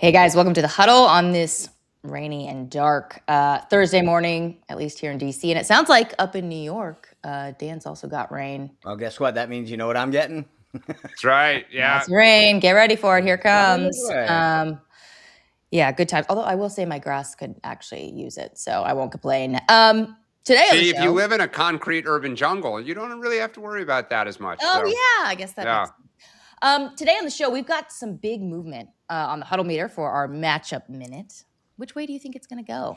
Hey guys, welcome to the huddle on this rainy and dark Thursday morning, at least here in DC. And it sounds like up in New York, Dan's also got rain. Well, guess what? That means you know what I'm getting. That's right. Yeah. That's rain. Get ready for it. Here it comes. Right. Yeah, good times. Although I will say my grass could actually use it, so I won't complain. Today on the See, if show- you live in a concrete urban jungle, you don't really have to worry about that as much. Oh so. yeah, I guess that makes sense. Today on the show, we've got some big movement on the huddle meter for our matchup minute. Which way do you think it's going to go?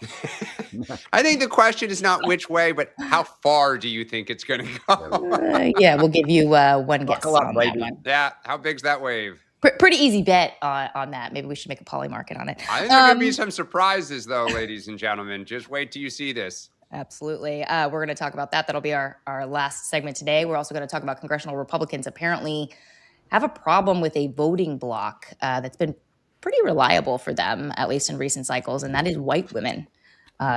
I think the question is not which way, but how far do you think it's going to go? Yeah, we'll give you one guess Buckle up, on that baby. one. Yeah. How big's that wave? Pretty easy bet on that. Maybe we should make a poly market on it. I think there could be some surprises, though, ladies and gentlemen. Just wait till you see this. Absolutely. We're going to talk about that. That'll be our last segment today. We're also going to talk about congressional Republicans apparently have a problem with a voting bloc that's been pretty reliable for them, at least in recent cycles, and that is white women.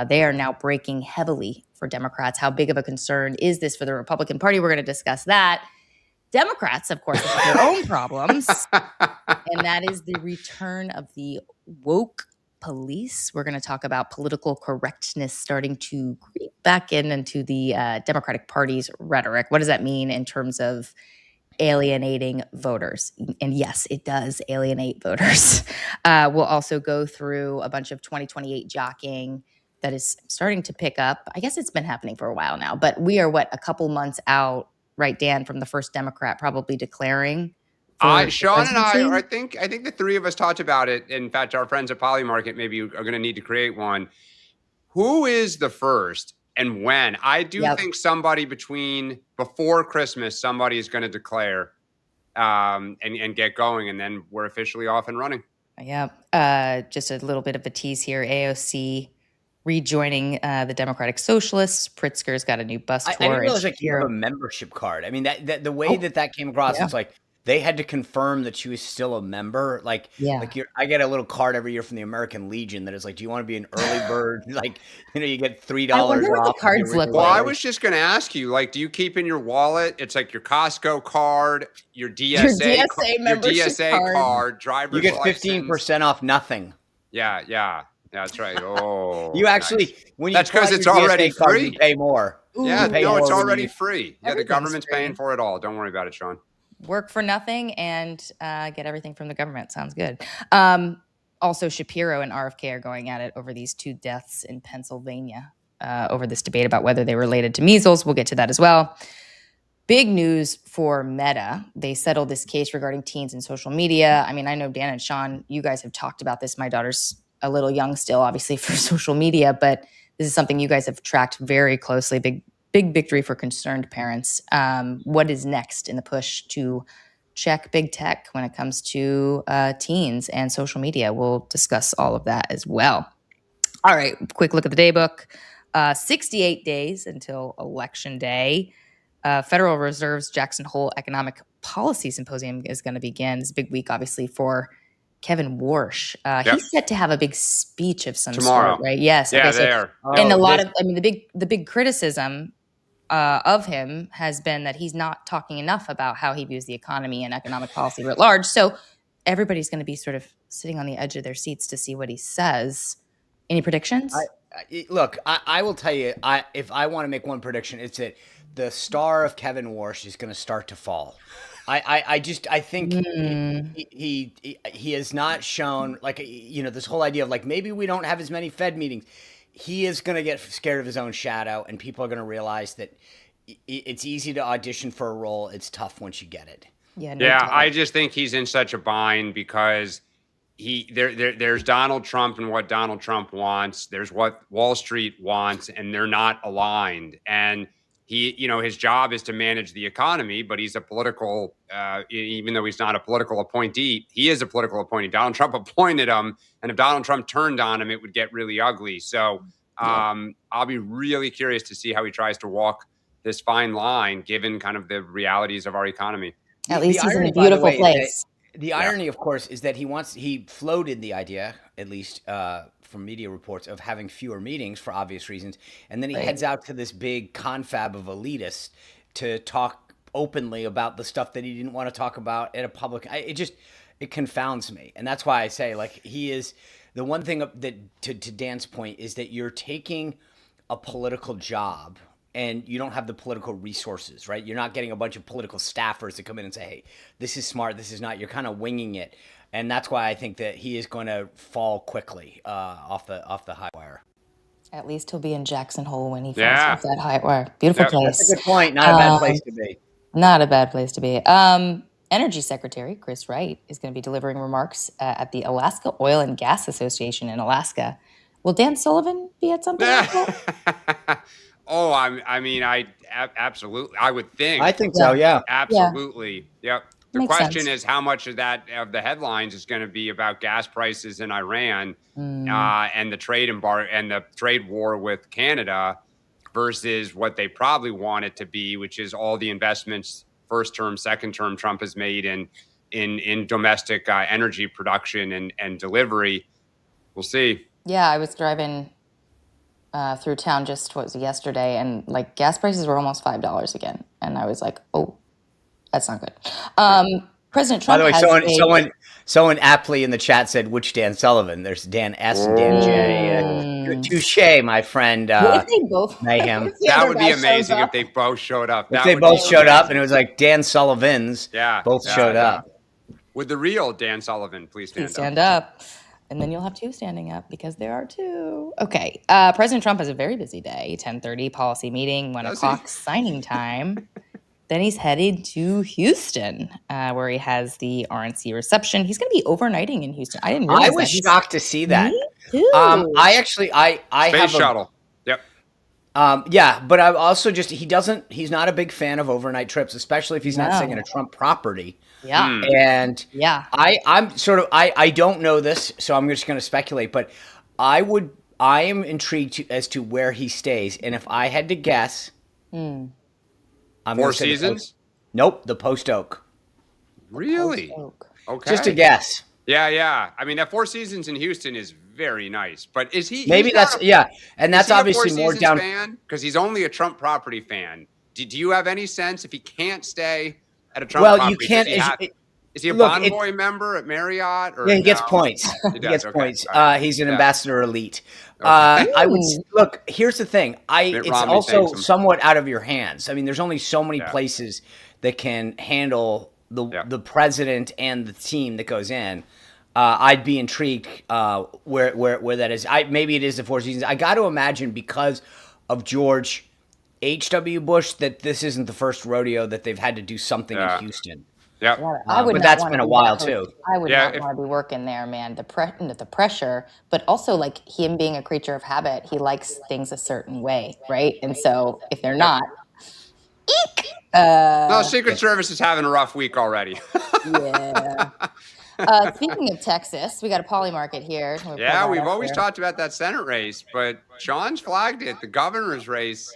They are now breaking heavily for Democrats. How big of a concern is this for the Republican Party? We're going to discuss that. Democrats, of course, have their own problems, and that is the return of the woke police. We're going to talk about political correctness starting to creep back into the Democratic Party's rhetoric. What does that mean in terms of alienating voters? And yes, it does alienate voters. We'll also go through a bunch of 2028 jockeying that is starting to pick up. I guess it's been happening for a while now, but we are, a couple months out, right, Dan, from the first Democrat probably declaring? Sean and I think the three of us talked about it. In fact, our friends at Polymarket maybe are going to need to create one. Who is the first and when? I do think somebody before Christmas, somebody is going to declare and get going, and then we're officially off and running. Yeah. Just a little bit of a tease here. AOC rejoining the Democratic Socialists. Pritzker's got a new bus tour. I didn't realize you have a membership card. I mean, that the way that came across, it's like they had to confirm that she was still a member. I get a little card every year from the American Legion that is like, do you want to be an early bird? You get $3 off. The cards look well, I was just going to ask you, do you keep in your wallet? It's like your Costco card, your DSA card, driver's license. You get 15% off nothing. Yeah. That's right. Oh, you actually, when you that's because it's already free. You pay more. It's already free. Yeah, the government's paying for it all. Don't worry about it, Sean. Work for nothing and get everything from the government. Sounds good. Also, Shapiro and RFK are going at it over these two deaths in Pennsylvania over this debate about whether they related to measles. We'll get to that as well. Big news for Meta. They settled this case regarding teens and social media. I mean, I know Dan and Sean, you guys have talked about this. My daughter's a little young still, obviously, for social media, but this is something you guys have tracked very closely. Big victory for concerned parents. What is next in the push to check big tech when it comes to teens and social media? We'll discuss all of that as well. All right, quick look at the daybook. 68 days until Election Day. Federal Reserve's Jackson Hole Economic Policy Symposium is going to begin. It's a big week, obviously, for Kevin Warsh. He's set to have a big speech of some sort, right? Yes. Yeah, there. And the big criticism of him has been that he's not talking enough about how he views the economy and economic policy writ large. So everybody's going to be sort of sitting on the edge of their seats to see what he says. Any predictions? I will tell you, if I want to make one prediction, it's that the star of Kevin Warsh is going to start to fall. I think he has not shown, this whole idea of maybe we don't have as many Fed meetings. He is going to get scared of his own shadow, and people are going to realize that it's easy to audition for a role. It's tough once you get it. I just think he's in such a bind because there's Donald Trump and what Donald Trump wants. There's what Wall Street wants, and they're not aligned. And his job is to manage the economy, but he's a political, even though he's not a political appointee, he is a political appointee. Donald Trump appointed him, and if Donald Trump turned on him, it would get really ugly. So I'll be really curious to see how he tries to walk this fine line, given kind of the realities of our economy. At least he's in a beautiful place. The irony, of course, is that he floated the idea, at least from media reports, of having fewer meetings for obvious reasons. And then he heads out to this big confab of elitists to talk openly about the stuff that he didn't want to talk about at a public. it confounds me. And that's why I say, like, he is the one thing that to Dan's point is that you're taking a political job and you don't have the political resources, right? You're not getting a bunch of political staffers to come in and say, hey, this is smart, this is not. You're kind of winging it. And that's why I think that he is going to fall quickly off the high wire. At least he'll be in Jackson Hole when he falls off that high wire. Beautiful place. That's a good point. Not a bad place to be. Not a bad place to be. Energy Secretary Chris Wright is going to be delivering remarks at the Alaska Oil and Gas Association in Alaska. Will Dan Sullivan be at something like that? Oh, I mean, absolutely. I would think. I think so. Yeah. Absolutely. Yep. The Makes question sense. is how much of the headlines is going to be about gas prices in Iran and the trade embargo and the trade war with Canada versus what they probably want it to be, which is all the investments, first term, second term, Trump has made in domestic energy production and delivery. We'll see. Yeah, I was driving through town yesterday, and like gas prices were almost $5 again, and I was like, oh. That's not good. President Trump. By the way, someone aptly in the chat said, "Which Dan Sullivan?" There's Dan S and Dan J. Touche, my friend. If they both Mayhem. That would be amazing if they both showed up. If they both showed up, and it was like Dan Sullivan's. Both showed up. Would the real Dan Sullivan please stand up? And then you'll have two standing up because there are two. Okay. President Trump has a very busy day. 10:30 policy meeting, 1 o'clock signing time. Then he's headed to Houston, where he has the RNC reception. He's going to be overnighting in Houston. I didn't realize I was shocked to see that. Me too. I Space have shuttle. Yep. Yeah, but I'm also he's not a big fan of overnight trips, especially if he's not staying in a Trump property. Yeah. And I don't know this, so I'm just going to speculate, but I am intrigued as to where he stays. And if I had to guess, Four Seasons? Nope, the Post Oak. Really? Okay. Just a guess. Yeah. I mean, that Four Seasons in Houston is very nice, but is he? Maybe and that's obviously more down because he's only a Trump property fan. Do you have any sense if he can't stay at a Trump property? Well, you can't. Is he a Bonvoy member at Marriott? Or yeah, he gets points. He gets points. He's an ambassador elite. Okay. I would look. Here's the thing. It's also somewhat out of your hands. I mean, there's only so many places that can handle the president and the team that goes in. I'd be intrigued where that is. Maybe it is the Four Seasons. I got to imagine because of George H.W. Bush that this isn't the first rodeo that they've had to do something in Houston. Yeah, but that's been a while too. I would not want to be working there, man. The pressure, but also like him being a creature of habit, he likes things a certain way, right? And so if they're not, eek. No, Secret Service is having a rough week already. Yeah. Speaking of Texas, we got a poly market here. We've always talked about that Senate race, but Sean's flagged it. The governor's race.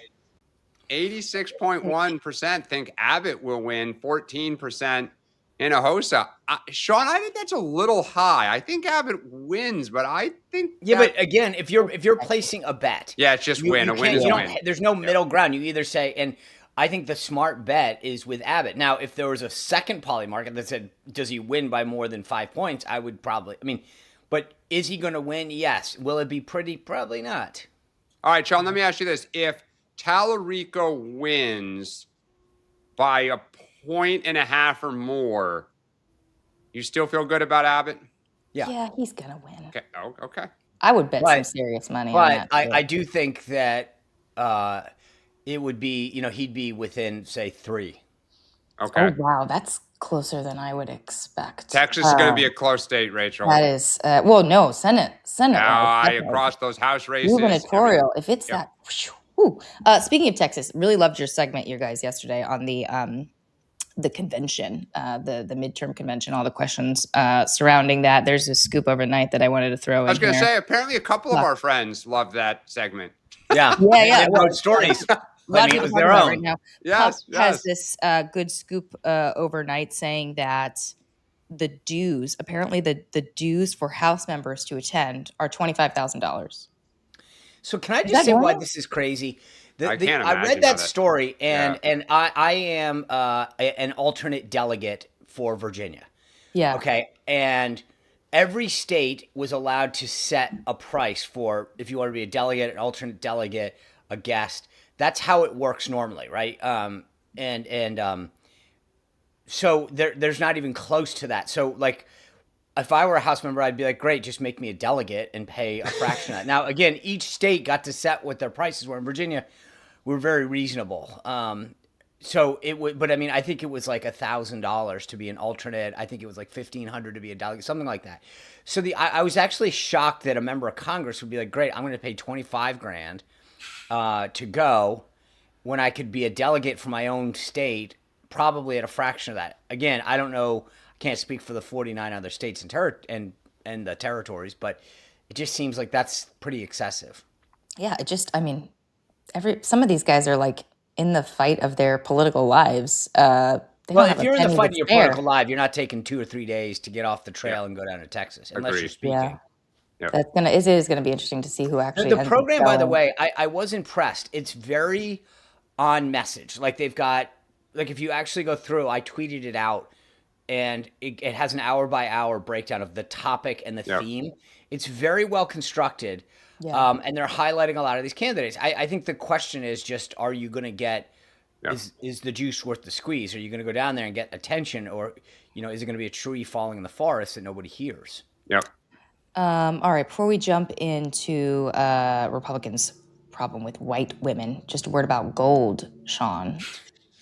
86.1% think Abbott will win, 14% Hinojosa. Sean, I think that's a little high. I think Abbott wins, but I think but again, if you're placing a bet, it's just win. A win is a win. There's no middle ground. You either say, and I think the smart bet is with Abbott. Now, if there was a second poly market that said, does he win by more than 5 points? I would probably. I mean, but is he going to win? Yes. Will it be pretty? Probably not. All right, Sean. Let me ask you this: if Tallarico wins by a 1.5 or more, you still feel good about Abbott? Yeah, he's gonna win. Okay. Oh, okay. I would bet some serious money on that. But I do think that it would be, he'd be within, say, 3. Okay. Oh wow, that's closer than I would expect. Texas is going to be a close state, Rachel. That is, no, Senate. Across those House races. Gubernatorial. If it's that. Speaking of Texas, really loved your segment, you guys, yesterday on the convention, the midterm convention, all the questions surrounding that. There's a scoop overnight that I wanted to throw in. I was going to say, apparently a couple of our friends loved that segment. Yeah. Wrote stories. It was their own. Right now. Yes. Has this good scoop overnight saying that the dues, apparently the dues for House members to attend are $25,000. So can I just say why this is crazy? I read that story, and I am an alternate delegate for Virginia. Yeah. Okay. and every state was allowed to set a price for if you want to be a delegate, an alternate delegate, a guest. That's how it works normally, right? So there's not even close to that. So like, if I were a House member, I'd be like, great, just make me a delegate and pay a fraction of that. Now, again, each state got to set what their prices were. In Virginia, we're very reasonable. So it would, but I mean, I think it was like $1,000 to be an alternate. I think it was like $1,500 to be a delegate, something like that. So I was actually shocked that a member of Congress would be like, great, I'm going to pay $25,000 to go when I could be a delegate for my own state, probably at a fraction of that. Again, I don't know. Can't speak for the 49 other states and the territories, but it just seems like that's pretty excessive. Yeah, I mean, some of these guys are like in the fight of their political lives. If you're in the fight of your political life, you're not taking 2 or 3 days to get off the trail and go down to Texas, unless you're speaking. Yeah. It is going to be interesting to see who actually. The program, by the way, I was impressed. It's very on message. Like they've got, like if you actually go through, I tweeted it out. And it has an hour-by-hour breakdown of the topic and the theme. It's very well constructed, and they're highlighting a lot of these candidates. I think the question is just, are you going to get is the juice worth the squeeze? Are you going to go down there and get attention, or is it going to be a tree falling in the forest that nobody hears? Yep. All right. Before we jump into Republicans' problem with white women, just a word about gold, Sean.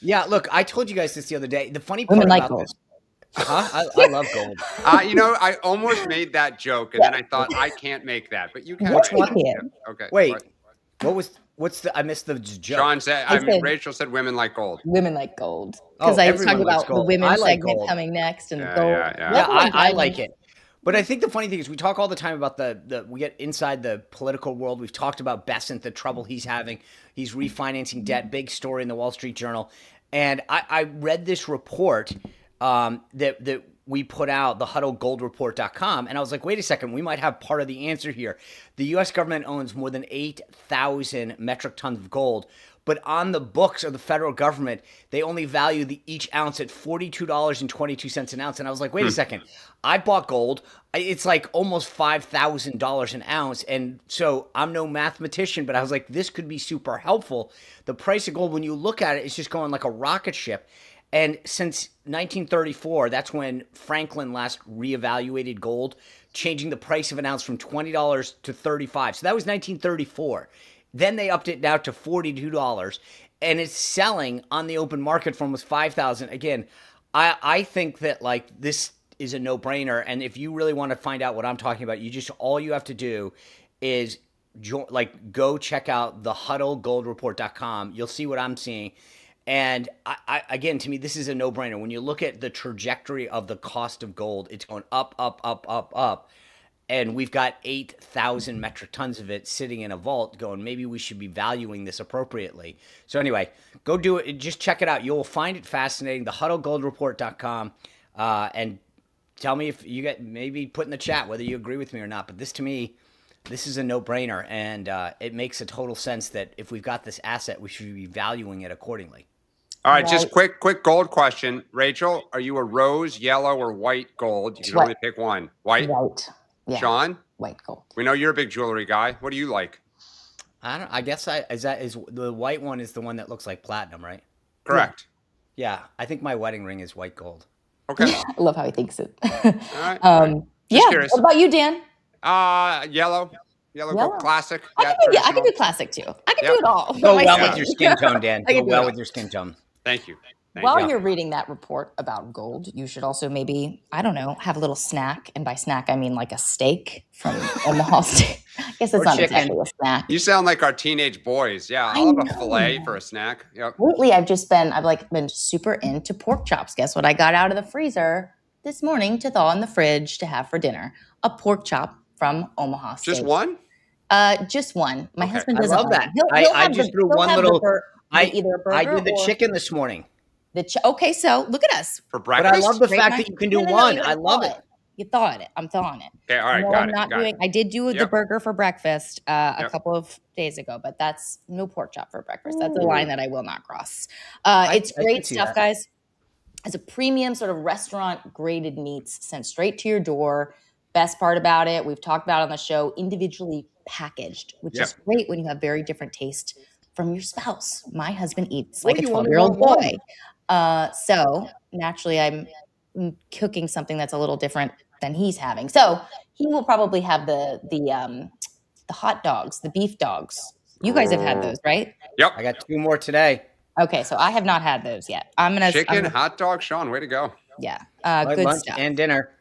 Yeah. Look, I told you guys this the other day. The funny part about gold. this. I love gold. I almost made that joke, and then I thought I can't make that, but you can. Which one? Okay. Wait. What's the? I missed the joke. Sean said. Rachel said, "Women like gold." Women like gold because I was talking about the women segment gold. Coming next and Yeah, gold. yeah. I like it. But I think the funny thing is we talk all the time about we get inside the political world. We've talked about Bessent, the trouble he's having. He's refinancing debt. Big story in the Wall Street Journal. And I read this report that we put out, the huddlegoldreport.com, and I was like, wait a second, we might have part of the answer here. The U.S. government owns more than 8,000 metric tons of gold, but on the books of the federal government, they only value each ounce at $42.22 an ounce. And I was like, wait a second, I bought gold. It's like almost $5,000 an ounce. And so I'm no mathematician, but I was like, this could be super helpful. The price of gold, when you look at it, it's just going like a rocket ship. And since 1934, that's when Franklin last reevaluated gold, changing the price of an ounce from $20 to $35. So that was 1934. Then they upped it now to $42, and it's selling on the open market for almost $5,000. Again, I think that like this is a no-brainer. And if you really want to find out what I'm talking about, all you have to do is go check out the huddlegoldreport.com. You'll see what I'm seeing. And I again, to me, this is a no-brainer. When you look at the trajectory of the cost of gold, it's going up, up, up, up, up. And we've got 8,000 metric tons of it sitting in a vault going, maybe we should be valuing this appropriately. So anyway, go do it. Just check it out. You'll find it fascinating. The huddlegoldreport.com. And tell me if you maybe put in the chat whether you agree with me or not. But this, to me, this is a no-brainer. And it makes a total sense that if we've got this asset, we should be valuing it accordingly. All right, just quick gold question. Rachel, are you a rose, yellow, or white gold? You can only pick one. White? White. Yeah. Sean? White gold. We know you're a big jewelry guy. What do you like? I guess the white one is the one that looks like platinum, right? Correct. Yeah, I think my wedding ring is white gold. Okay. I love how he thinks it. All right. Yeah. Curious. What about you, Dan? Yellow gold, classic. I can do classic too. I can do it all. Go well with your skin tone, Dan. Go well with your skin tone. Thank you. While you're reading that report about gold, you should also maybe, I don't know, have a little snack. And by snack, I mean like a steak from Omaha Steak. I guess it's not exactly a snack. You sound like our teenage boys. Yeah, I'll have a filet for a snack. Yep. Lately, I've been super into pork chops. Guess what I got out of the freezer this morning to thaw in the fridge to have for dinner? A pork chop from Omaha Steak. Just one? Just one. My husband doesn't. I love that. I just threw one little. I did the chicken this morning. Okay, so look at us. For breakfast? But I love the fact that you can do one. I love it. You thawed it. I'm thawing it. Okay, all right, got it. I did do the burger for breakfast a couple of days ago, but that's no pork chop for breakfast. That's a line that I will not cross. It's great stuff, guys. as a premium sort of restaurant graded meats sent straight to your door. Best part about it, we've talked about it on the show, individually packaged, which Yep. is great when you have very different taste from your spouse. My husband eats Well, like a you only 12-year-old want boy. So naturally I'm cooking something that's a little different than he's having. So he will probably have the hot dogs, the beef dogs. You guys have had Oh. those, right? Yep. I got 2 more today. Okay, so I have not had those yet. Chicken, hot dog, Sean, way to go. Yeah, My good lunch stuff. and dinner.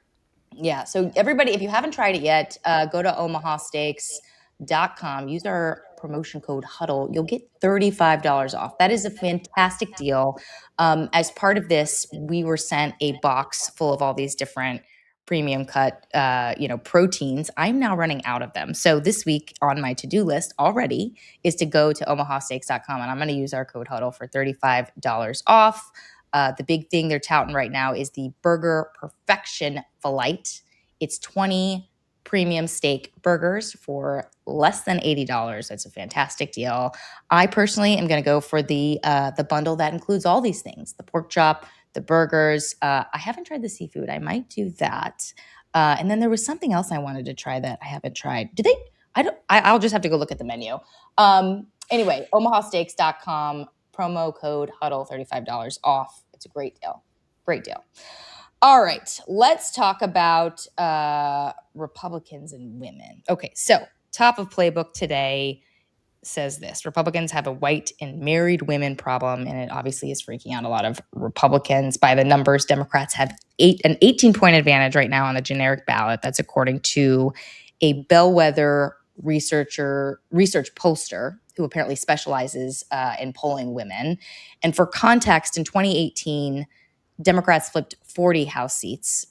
Yeah, so everybody, if you haven't tried it yet, go to omahasteaks.com. Use our promotion code HUDDLE. You'll get $35 off. That is a fantastic deal. As part of this, we were sent a box full of all these different premium cut, proteins. I'm now running out of them. So this week on my to-do list already is to go to omahasteaks.com, and I'm going to use our code HUDDLE for $35 off. The big thing they're touting right now is the Burger Perfection Filet. It's 20 premium steak burgers for less than $80. It's a fantastic deal. I personally am going to go for the bundle that includes all these things: the pork chop, the burgers. I haven't tried the seafood. I might do that. And then there was something else I wanted to try that I haven't tried. Do they? I'll just have to go look at the menu. Anyway, omahasteaks.com. Promo code HUDDLE, $35 off. It's a great deal. Great deal. All right, let's talk about Republicans and women. Okay, so top of playbook today says this: Republicans have a white and married women problem, and it obviously is freaking out a lot of Republicans. By the numbers, Democrats have an 18-point advantage right now on the generic ballot. That's according to a bellwether research pollster who apparently specializes in polling women. And for context, in 2018, Democrats flipped 40 House seats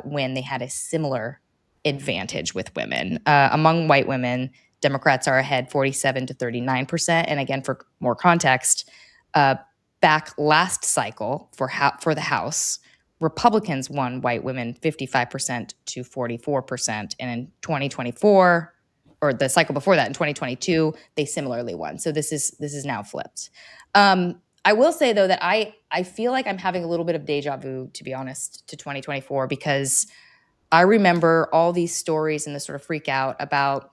when they had a similar advantage with women. Among white women, Democrats are ahead 47 to 39%. And again, for more context, back last cycle for the House, Republicans won white women 55% to 44%. And in 2024, or the cycle before that in 2022, they similarly won. So this is now flipped. I will say, though, that I feel like I'm having a little bit of deja vu, to be honest, to 2024, because I remember all these stories and the sort of freak out about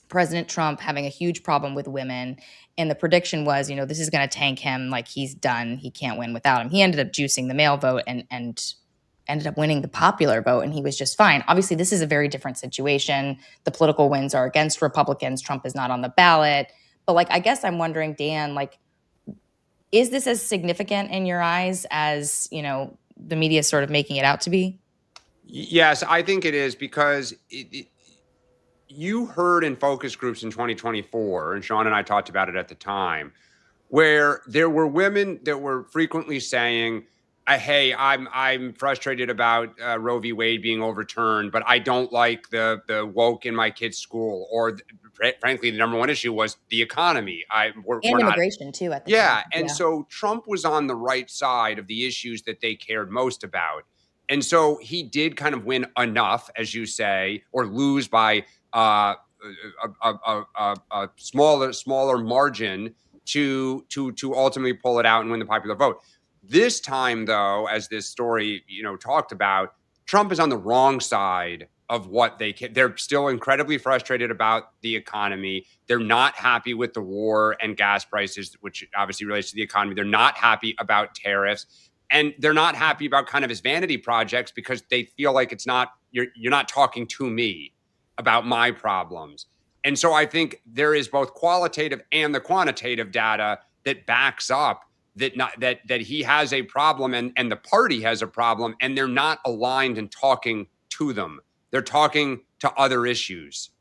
President Trump having a huge problem with women. And the prediction was, this is going to tank him, like he's done. He can't win without him. He ended up juicing the male vote and ended up winning the popular vote, and he was just fine. Obviously, this is a very different situation. The political winds are against Republicans. Trump is not on the ballot. But I guess I'm wondering, Dan, is this as significant in your eyes as, the media is sort of making it out to be? Yes, I think it is, because you heard in focus groups in 2024, and Sean and I talked about it at the time, where there were women that were frequently saying, hey, I'm frustrated about Roe v. Wade being overturned, but I don't like the woke in my kid's school. Or frankly, the number one issue was the economy. We're immigration too at the time. And so Trump was on the right side of the issues that they cared most about. And so he did kind of win enough, as you say, or lose by a smaller margin to ultimately pull it out and win the popular vote. This time, though, as this story, talked about, Trump is on the wrong side of what they're still incredibly frustrated about the economy. They're not happy with the war and gas prices, which obviously relates to the economy. They're not happy about tariffs, and they're not happy about kind of his vanity projects, because they feel like you're not talking to me about my problems. And so I think there is both qualitative and the quantitative data that backs up that he has a problem and the party has a problem, and they're not aligned and talking to them. They're talking to other issues.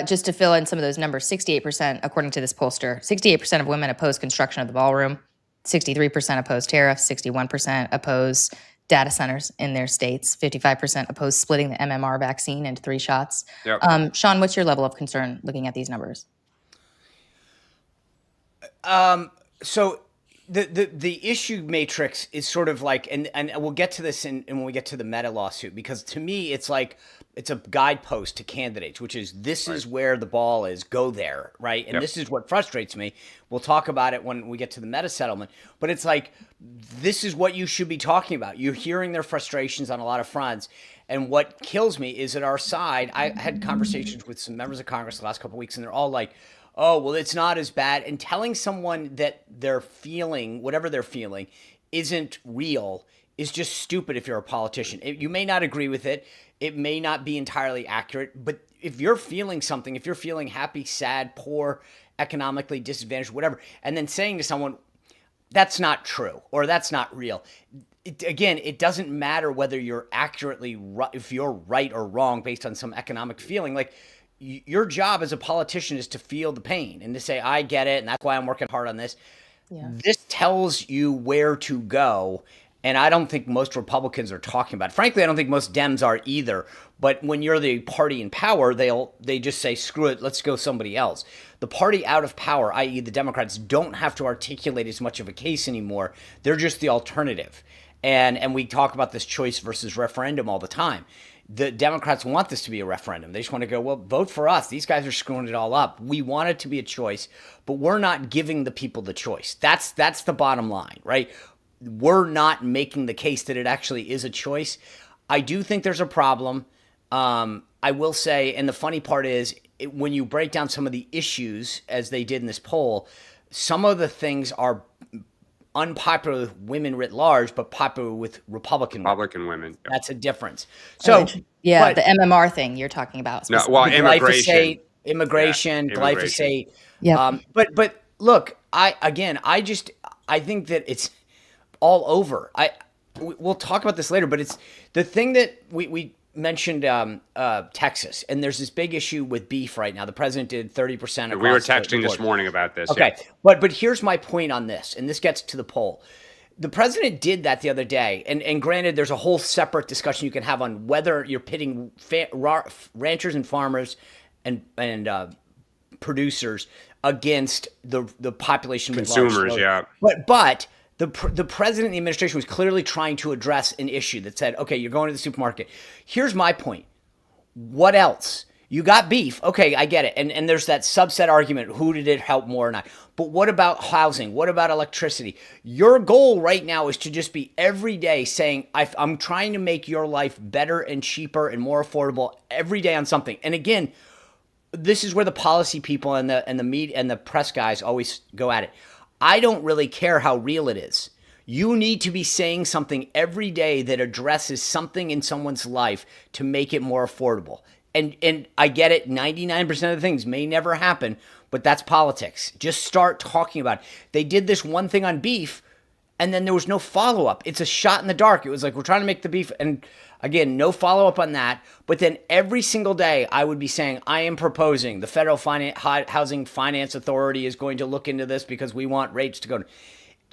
Just to fill in some of those numbers, 68%, according to this pollster, 68% of women oppose construction of the ballroom, 63% oppose tariffs, 61% oppose data centers in their states, 55% oppose splitting the MMR vaccine into 3 shots. Yep. Sean, what's your level of concern looking at these numbers? So the issue matrix is sort of like, and we'll get to this in when we get to the Meta lawsuit, because to me it's like it's a guidepost to candidates, which is this is where the ball is, go there, right? And this is what frustrates me. We'll talk about it when we get to the Meta settlement, but it's like this is what you should be talking about. You're hearing their frustrations on a lot of fronts, and what kills me is at our side. I had conversations with some members of Congress the last couple of weeks, and they're all like, oh, well, it's not as bad. And telling someone that they're feeling, whatever they're feeling, isn't real is just stupid if you're a politician. You may not agree with it. It may not be entirely accurate. But if you're feeling something, if you're feeling happy, sad, poor, economically disadvantaged, whatever, and then saying to someone, that's not true or that's not real. Again, it doesn't matter whether you're accurately, if you're right or wrong based on some economic feeling. Like, your job as a politician is to feel the pain and to say, I get it, and that's why I'm working hard on this. Yeah. This tells you where to go, and I don't think most Republicans are talking about it. Frankly, I don't think most Dems are either. But when you're the party in power, they just say, screw it, let's go somebody else. The party out of power, i.e. the Democrats, don't have to articulate as much of a case anymore. They're just the alternative. And we talk about this choice versus referendum all the time. The Democrats want this to be a referendum. They just want to go, well, vote for us. These guys are screwing it all up. We want it to be a choice, but we're not giving the people the choice. That's the bottom line, right? We're not making the case that it actually is a choice. I do think there's a problem. I will say, and the funny part is, when you break down some of the issues, as they did in this poll, some of the things are unpopular with women writ large, but popular with Republican women. Yeah. That's a difference. So, the MMR thing you're talking about. No, well, immigration, glyphosate. Yeah. But look, I think that it's all over. We'll talk about this later, but it's the thing that we mentioned Texas, and there's this big issue with beef right now. The president did 30%. We were texting this morning about this. Okay, yeah. But here's my point on this, and this gets to the poll. The president did that the other day, and granted, there's a whole separate discussion you can have on whether you're pitting ranchers and farmers and producers against the population, consumers, yeah. But the president and the administration was clearly trying to address an issue that said, okay, you're going to the supermarket. Here's my point. What else? You got beef. Okay, I get it. And there's that subset argument. Who did it help more or not? But what about housing? What about electricity? Your goal right now is to just be every day saying, I'm trying to make your life better and cheaper and more affordable every day on something. And again, this is where the policy people and the media and the press guys always go at it. I don't really care how real it is. You need to be saying something every day that addresses something in someone's life to make it more affordable. And I get it, 99% of the things may never happen, but that's politics. Just start talking about it. They did this one thing on beef, and then there was no follow-up. It's a shot in the dark. It was like, we're trying to make the beef, and again, no follow-up on that. But then every single day, I would be saying, I am proposing the Federal Housing Finance Authority is going to look into this because we want rates to go.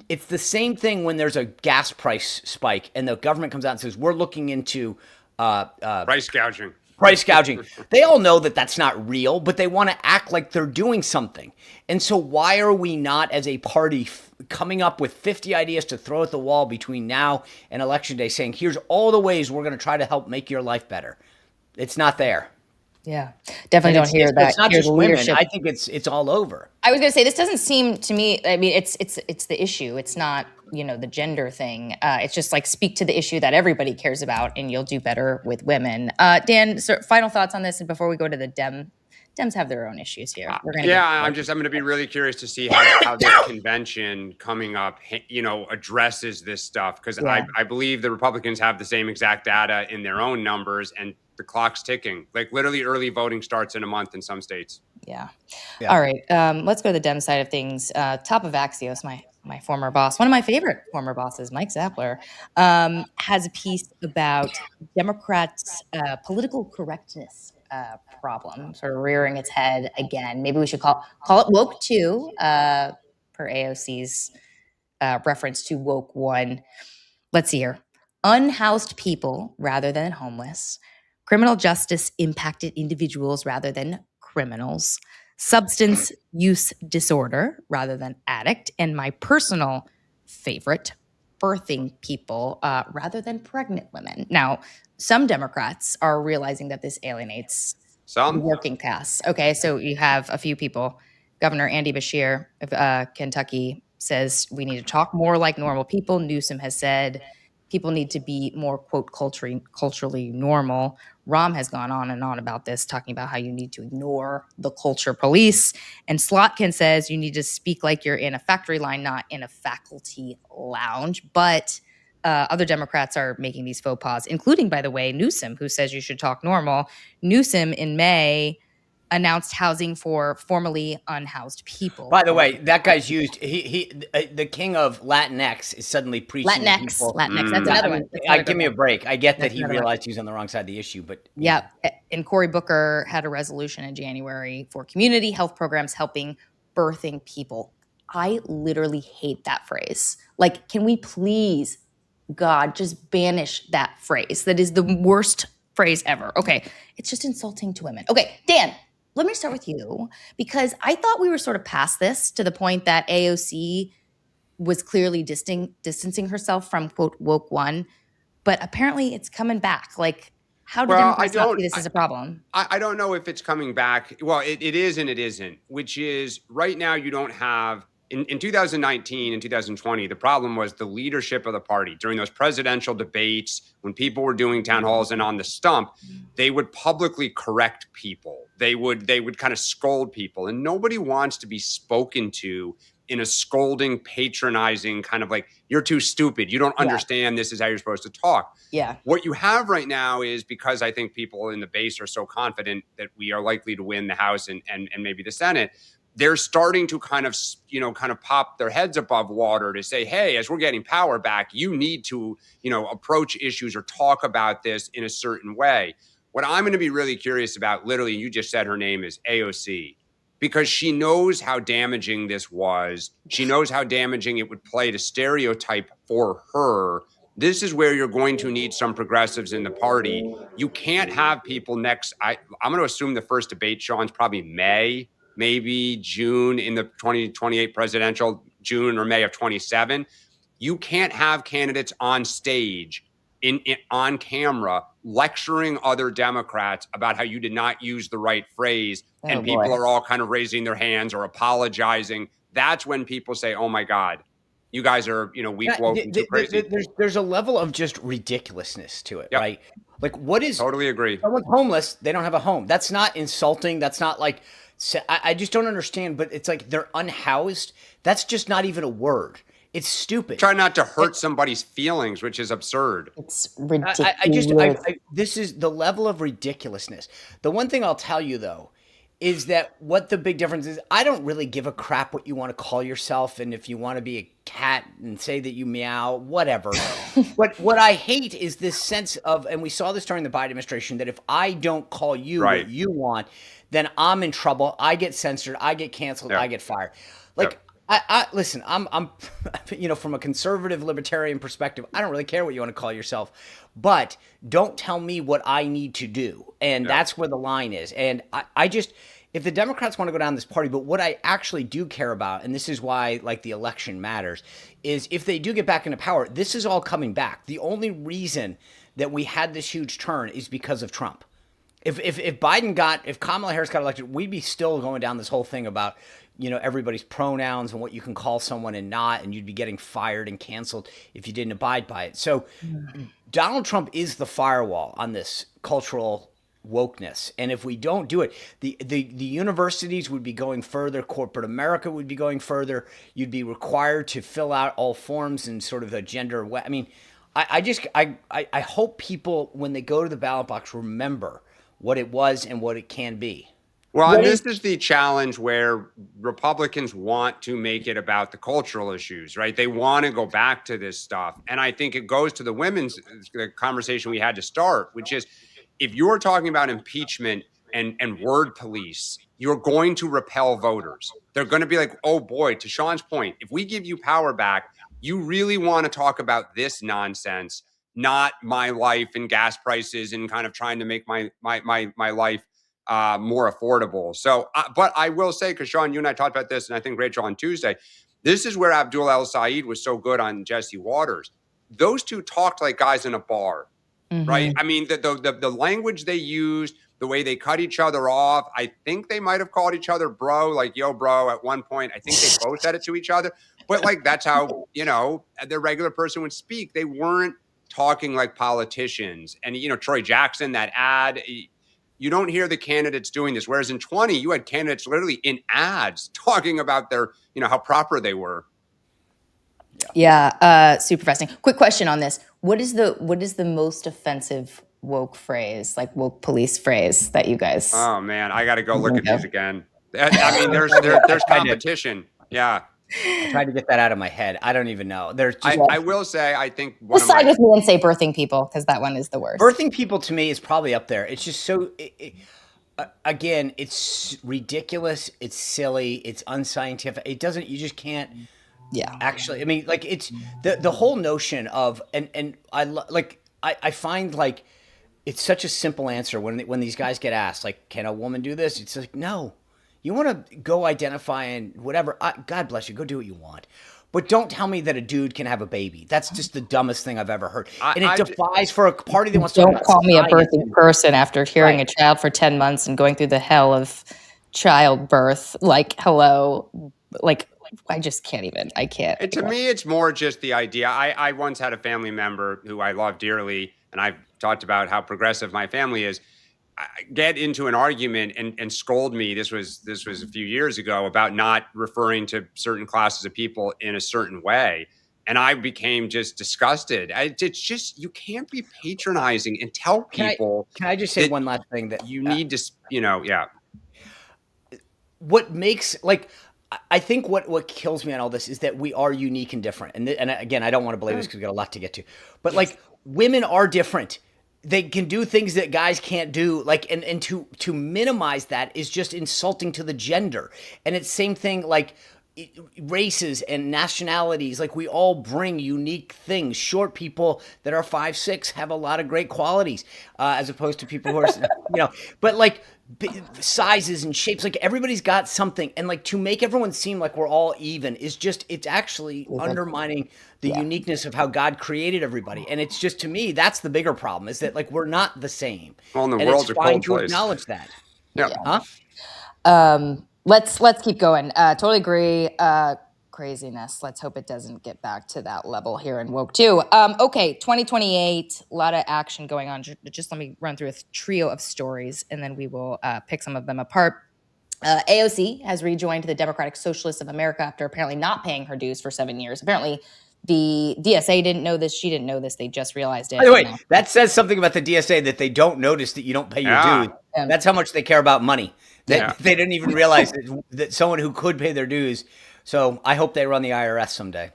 It's the same thing when there's a gas price spike and the government comes out and says, we're looking into price gouging. Price gouging. They all know that that's not real, but they want to act like they're doing something. And so why are we not, as a party, coming up with 50 ideas to throw at the wall between now and Election Day, saying, here's all the ways we're going to try to help make your life better? It's not there. Yeah, definitely don't hear that. It's not just women. I think it's all over. I was going to say, this doesn't seem to me, I mean, it's the issue. It's not, the gender thing. It's just like, speak to the issue that everybody cares about and you'll do better with women. Dan, final thoughts on this, and before we go to the Dems have their own issues here. I'm going to be really curious to see how this convention coming up, addresses this stuff. Because I believe the Republicans have the same exact data in their own numbers, and the clock's ticking. Like, literally, early voting starts in a month in some states. Yeah. All right. Let's go to the Dem side of things. Top of Axios, my former boss, one of my favorite former bosses, Mike Zappler, has a piece about Democrats' political correctness problem sort of rearing its head again. Maybe we should call it woke 2, per AOC's reference to woke 1. Let's see here. Unhoused people rather than homeless. Criminal justice impacted individuals rather than criminals. Substance use disorder rather than addict. And my personal favorite birthing people rather than pregnant women. Now, some Democrats are realizing that this alienates the working class. Okay, so you have a few people. Governor Andy Beshear of Kentucky says we need to talk more like normal people. Newsom has said people need to be more, quote, culturally normal. Rahm has gone on and on about this, talking about how you need to ignore the culture police. And Slotkin says you need to speak like you're in a factory line, not in a faculty lounge. But other Democrats are making these faux pas, including, by the way, Newsom, who says you should talk normal. Newsom in May announced housing for formerly unhoused people. By the way, that guy's used. The king of Latinx is suddenly preaching to people. Latinx. That's another one. Give me a break. I get that he realized he was on the wrong side of the issue, but yeah. And Cory Booker had a resolution in January for community health programs helping birthing people. I literally hate that phrase. Like, can we please, God, just banish that phrase? That is the worst phrase ever. Okay, it's just insulting to women. Okay, Dan. Let me start with you, because I thought we were sort of past this, to the point that AOC was clearly distancing herself from, quote, woke one, but apparently it's coming back. Like, how do Democrats not see this as a problem? I don't know if it's coming back. Well, it is and it isn't, which is right now you don't have, in 2019 and 2020, the problem was the leadership of the party. During those presidential debates, when people were doing town halls and on the stump, they would publicly correct people. They would kind of scold people. And nobody wants to be spoken to in a scolding, patronizing kind of like, you're too stupid. You don't understand. This is how you're supposed to talk. Yeah. What you have right now is, because I think people in the base are so confident that we are likely to win the House and maybe the Senate, they're starting to kind of pop their heads above water to say, hey, as we're getting power back, you need to, approach issues or talk about this in a certain way. What I'm going to be really curious about, literally, you just said her name is AOC, because she knows how damaging this was. She knows how damaging it would play to stereotype for her. This is where you're going to need some progressives in the party. You can't have people next. I'm going to assume the first debate, Sean's probably May, maybe June in the 2028 presidential, June or May of 27. You can't have candidates on stage on camera lecturing other Democrats about how you did not use the right phrase, and people are all kind of raising their hands or apologizing. That's when people say, oh my God, you guys are, weak, woke, and too crazy. There's a level of just ridiculousness to it, right? Like, what is... Totally agree. Someone's homeless, they don't have a home. That's not insulting. That's not like... I just don't understand, but it's like they're unhoused. That's just not even a word. It's stupid. Try not to hurt somebody's feelings, which is absurd. It's ridiculous. This is the level of ridiculousness. The one thing I'll tell you, though, is that what the big difference is, I don't really give a crap what you want to call yourself, and if you want to be a cat and say that you meow, whatever. But what I hate is this sense of, and we saw this during the Biden administration, that if I don't call you what you want, then I'm in trouble. I get censored. I get canceled. I get fired. Like, I listen, I'm from a conservative libertarian perspective, I don't really care what you want to call yourself, but don't tell me what I need to do. And that's where the line is. And I just, if the Democrats want to go down this party, but what I actually do care about, and this is why like the election matters, is if they do get back into power, this is all coming back. The only reason that we had this huge turn is because of Trump. If Kamala Harris got elected, we'd be still going down this whole thing about, everybody's pronouns and what you can call someone and not, and you'd be getting fired and canceled if you didn't abide by it. So Donald Trump is the firewall on this cultural wokeness. And if we don't do it, the universities would be going further. Corporate America would be going further. You'd be required to fill out all forms in sort of a gender way. I mean, I hope people, when they go to the ballot box, remember what it was and what it can be. Well, and this is the challenge where Republicans want to make it about the cultural issues, right? They want to go back to this stuff. And I think it goes to the conversation we had to start, which is if you're talking about impeachment and word police, you're going to repel voters. They're going to be like, oh boy, to Sean's point, if we give you power back, you really want to talk about this nonsense, not my life and gas prices and kind of trying to make my life more affordable. So, but I will say, because Sean, you and I talked about this, and I think Rachel on Tuesday, This is where Abdul El Said was so good on Jesse Waters. Those two talked like guys in a bar, right? I mean, the language they used, the way they cut each other off. I think they might have called each other bro, like yo, bro, at one point. I think they both said it to each other. But like that's how, the regular person would speak. They weren't talking like politicians. And, Troy Jackson, that ad, you don't hear the candidates doing this. Whereas in 20, you had candidates literally in ads talking about their, how proper they were. Yeah, super fascinating. Quick question on this. What is the most offensive woke phrase, like woke police phrase that you guys? Oh man, I got to go look at these again. I mean, there's competition. Yeah. I tried to get that out of my head. I don't even know. There's just, I will say, I think we'll side with me and say birthing people, because that one is the worst. Birthing people to me is probably up there. It's just so, again, it's ridiculous. It's silly. It's unscientific. You just can't. Yeah. Actually, I mean, like it's the whole notion of, and I find like it's such a simple answer when these guys get asked, like, can a woman do this? It's like, no. You want to go identify and whatever, God bless you, go do what you want. But don't tell me that a dude can have a baby. That's just the dumbest thing I've ever heard. And it defies for a party that wants to. Don't call me a birthing person after carrying a child for 10 months and going through the hell of childbirth. Like, hello. Like, I just can't even. I can't. To me, it's more just the idea. I once had a family member who I love dearly, and I've talked about how progressive my family is, get into an argument and scold me. This was a few years ago about not referring to certain classes of people in a certain way. And I became just disgusted. It's just, you can't be patronizing and tell people. Can I just say one last thing that you need to, yeah. What makes, like, I think what kills me on all this is that we are unique and different. And again, I don't want to belabor this because we've got a lot to get to, but like women are different. They can do things that guys can't do, like, and to minimize that is just insulting to the gender. And it's same thing, like races and nationalities. Like, we all bring unique things. Short people that are 5'6" have a lot of great qualities, as opposed to people who are, but like sizes and shapes. Like, everybody's got something, and like to make everyone seem like we're all even is just, it's actually undermining the uniqueness of how God created everybody. And it's just, to me, that's the bigger problem, is that like we're not the same. Well, and the world's a cold place. Acknowledge that. Yeah. Huh? Let's keep going. Totally agree. Craziness. Let's hope it doesn't get back to that level here in woke too. Okay, 2028, a lot of action going on. Just let me run through a trio of stories, and then we will pick some of them apart. AOC has rejoined the Democratic Socialists of America after apparently not paying her dues for 7 years. Apparently, the DSA didn't know this. She didn't know this. They just realized it. By the way, that says something about the DSA, that they don't notice that you don't pay your dues. That's how much they care about money. They didn't even realize that someone who could pay their dues. So I hope they run the IRS someday.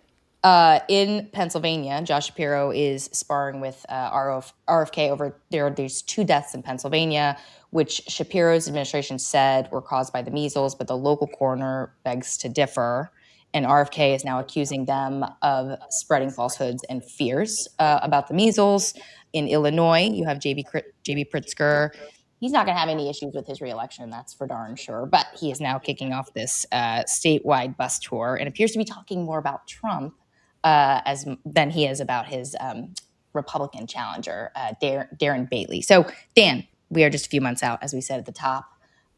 In Pennsylvania, Josh Shapiro is sparring with RFK over there's 2 deaths in Pennsylvania, which Shapiro's administration said were caused by the measles, but the local coroner begs to differ. And RFK is now accusing them of spreading falsehoods and fears about the measles. In Illinois, you have JB Pritzker. He's not going to have any issues with his reelection, that's for darn sure. But he is now kicking off this statewide bus tour and appears to be talking more about Trump than he is about his Republican challenger, Darren Bailey. So, Dan, we are just a few months out, as we said at the top.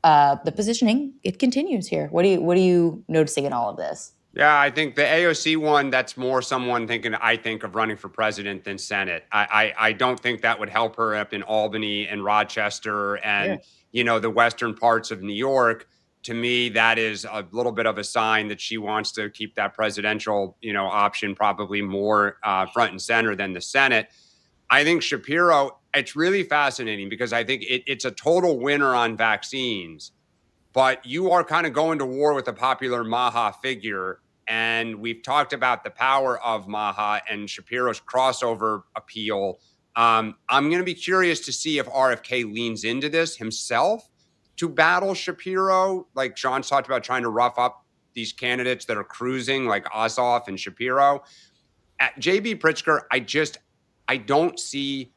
The positioning, it continues here. What are you noticing in all of this? Yeah, I think the AOC one, that's more someone thinking, I think, of running for president than Senate. I don't think that would help her up in Albany and Rochester and, the western parts of New York. To me, that is a little bit of a sign that she wants to keep that presidential, option probably more front and center than the Senate. I think Shapiro, it's really fascinating because I think it's a total winner on vaccines, but you are kind of going to war with a popular Maha figure. And we've talked about the power of Maha and Shapiro's crossover appeal. I'm going to be curious to see if RFK leans into this himself to battle Shapiro. Like Sean's talked about, trying to rough up these candidates that are cruising, like Ossoff and Shapiro. At JB Pritzker, I don't see,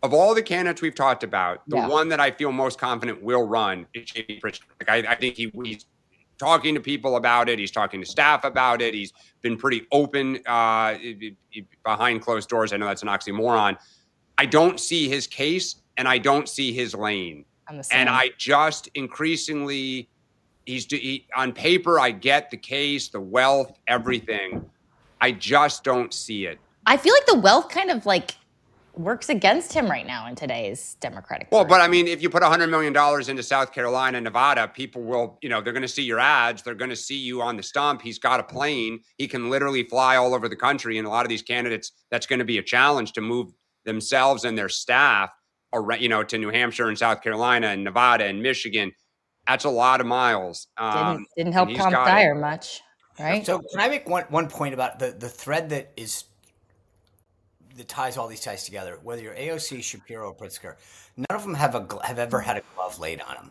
of all the candidates we've talked about, the one that I feel most confident will run is JB Pritzker. Like I think he's talking to people about it. He's talking to staff about it. He's been pretty open behind closed doors. I know that's an oxymoron. I don't see his case, and I don't see his lane. And I just increasingly, on paper, I get the case, the wealth, everything. I just don't see it. I feel like the wealth kind of like works against him right now in today's Democratic Party. Well, but I mean, if you put $100 million into South Carolina, Nevada, people will, they're going to see your ads. They're going to see you on the stump. He's got a plane. He can literally fly all over the country. And a lot of these candidates, that's going to be a challenge to move themselves and their staff, to New Hampshire and South Carolina and Nevada and Michigan. That's a lot of miles. Didn't help Tom Steyer much, right? So can I make one point about the thread that ties all these ties together? Whether you're AOC, Shapiro, or Pritzker, none of them have ever had a glove laid on them.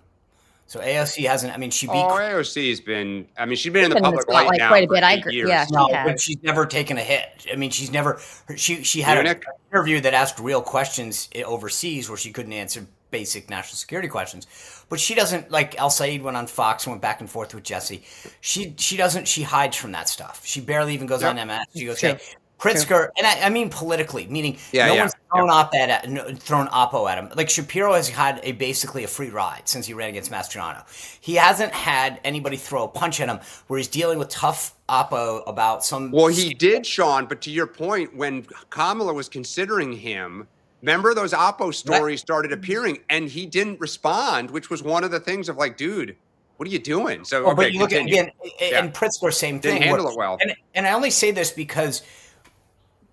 So AOC hasn't. I mean, she beat. AOC's been. I mean, she's been in the public light now quite a bit. I agree. Yeah, but she's never taken a hit. I mean, she's never. She had an interview that asked real questions overseas where she couldn't answer basic national security questions. But she doesn't, like El Said went on Fox and went back and forth with Jesse. She doesn't. She hides from that stuff. She barely even goes on MS. She goes, hey, Pritzker, and I mean politically, meaning no one's thrown Oppo at him. Like Shapiro has had basically a free ride since he ran against Mastriano. He hasn't had anybody throw a punch at him where he's dealing with tough Oppo about some. Well, he did, Sean. But to your point, when Kamala was considering him, remember those Oppo stories started appearing, and he didn't respond, which was one of the things of like, dude, what are you doing? So, but you look at again, and Pritzker, same thing. Didn't handle it well. And I only say this because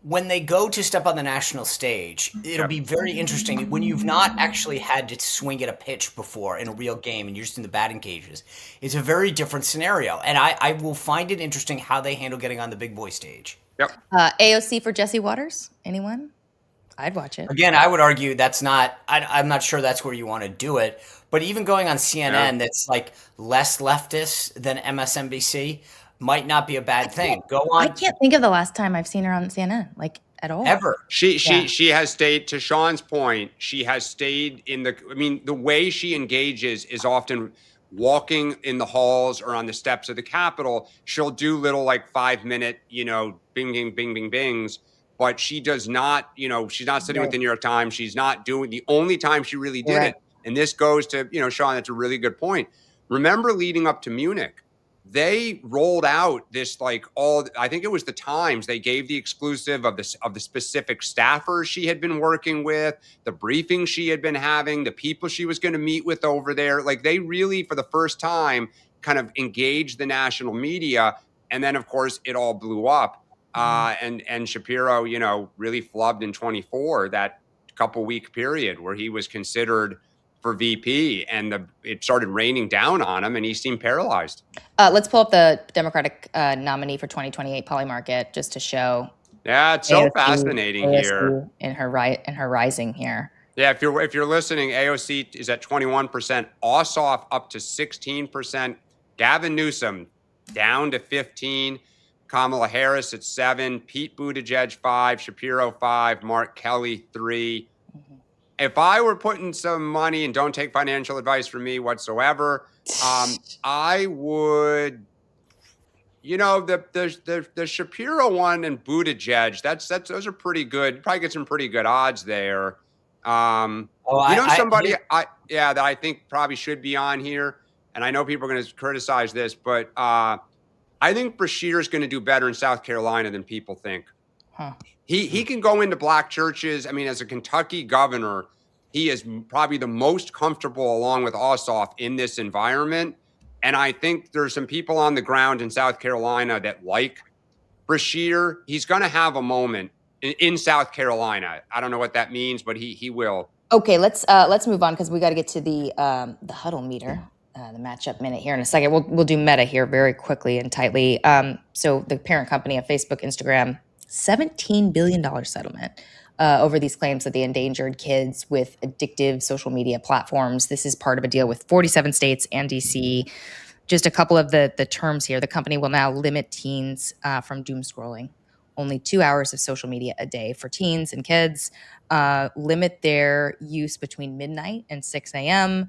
when they go to step on the national stage, it'll be very interesting when you've not actually had to swing at a pitch before in a real game and you're just in the batting cages. It's a very different scenario. And I will find it interesting how they handle getting on the big boy stage. Yep. AOC for Jesse Waters? Anyone? I'd watch it. Again, I would argue that's not – I'm not sure that's where you want to do it. But even going on CNN that's like less leftist than MSNBC – might not be a bad thing. Go on. I can't think of the last time I've seen her on CNN, like at all. Ever. She has stayed, to Sean's point, she has stayed in the way she engages is often walking in the halls or on the steps of the Capitol. She'll do little like 5-minute, bing, bing, bing, bing, bings. But she does not, she's not sitting with the New York Times. She's not doing the only time she really did it. And this goes to, Sean, that's a really good point. Remember leading up to Munich, they rolled out this I think it was the Times. They gave the exclusive of the specific staffers she had been working with, the briefings she had been having, the people she was going to meet with over there. Like they really, for the first time, kind of engaged the national media. And then, of course, it all blew up. And Shapiro, really flubbed in 24, that couple-week period where he was considered for VP, and it started raining down on him, and he seemed paralyzed. Let's pull up the Democratic nominee for 2028 Polymarket just to show. Yeah, it's so fascinating here in her rising here. Yeah, if you're listening, AOC is at 21%, Ossoff up to 16%, Gavin Newsom down to 15%, Kamala Harris at 7%, Pete Buttigieg 5%, Shapiro 5%, Mark Kelly 3%. If I were putting some money, and don't take financial advice from me whatsoever, I would, the Shapiro one and Buttigieg, those are pretty good. Probably get some pretty good odds there. Somebody that I think probably should be on here, and I know people are going to criticize this, but I think Brashear is going to do better in South Carolina than people think. Huh. He can go into black churches. I mean, as a Kentucky governor, he is probably the most comfortable along with Ossoff in this environment. And I think there's some people on the ground in South Carolina that like Brashear. He's going to have a moment in South Carolina. I don't know what that means, but he will. Okay, let's move on because we got to get to the huddle meter. The matchup minute here in a second. We'll do Meta here very quickly and tightly. So the parent company of Facebook, Instagram, $17 billion settlement over these claims that they endangered kids with addictive social media platforms. This is part of a deal with 47 states and DC. Just a couple of the terms here. The company will now limit teens from doom scrolling. Only 2 hours of social media a day for teens and kids. Limit their use between midnight and 6 a.m.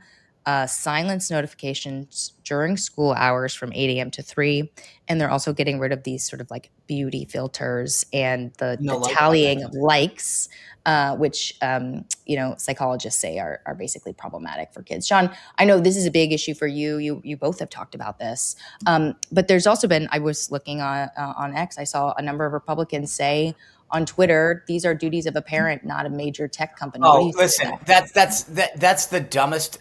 silence notifications during school hours from 8 a.m. to 3. And they're also getting rid of these sort of like beauty filters and the tallying of likes, which, psychologists say are basically problematic for kids. Sean, I know this is a big issue for you. You both have talked about this. But there's also been, I was looking on X, I saw a number of Republicans say on Twitter, these are duties of a parent, not a major tech company. Oh, listen, that's the dumbest.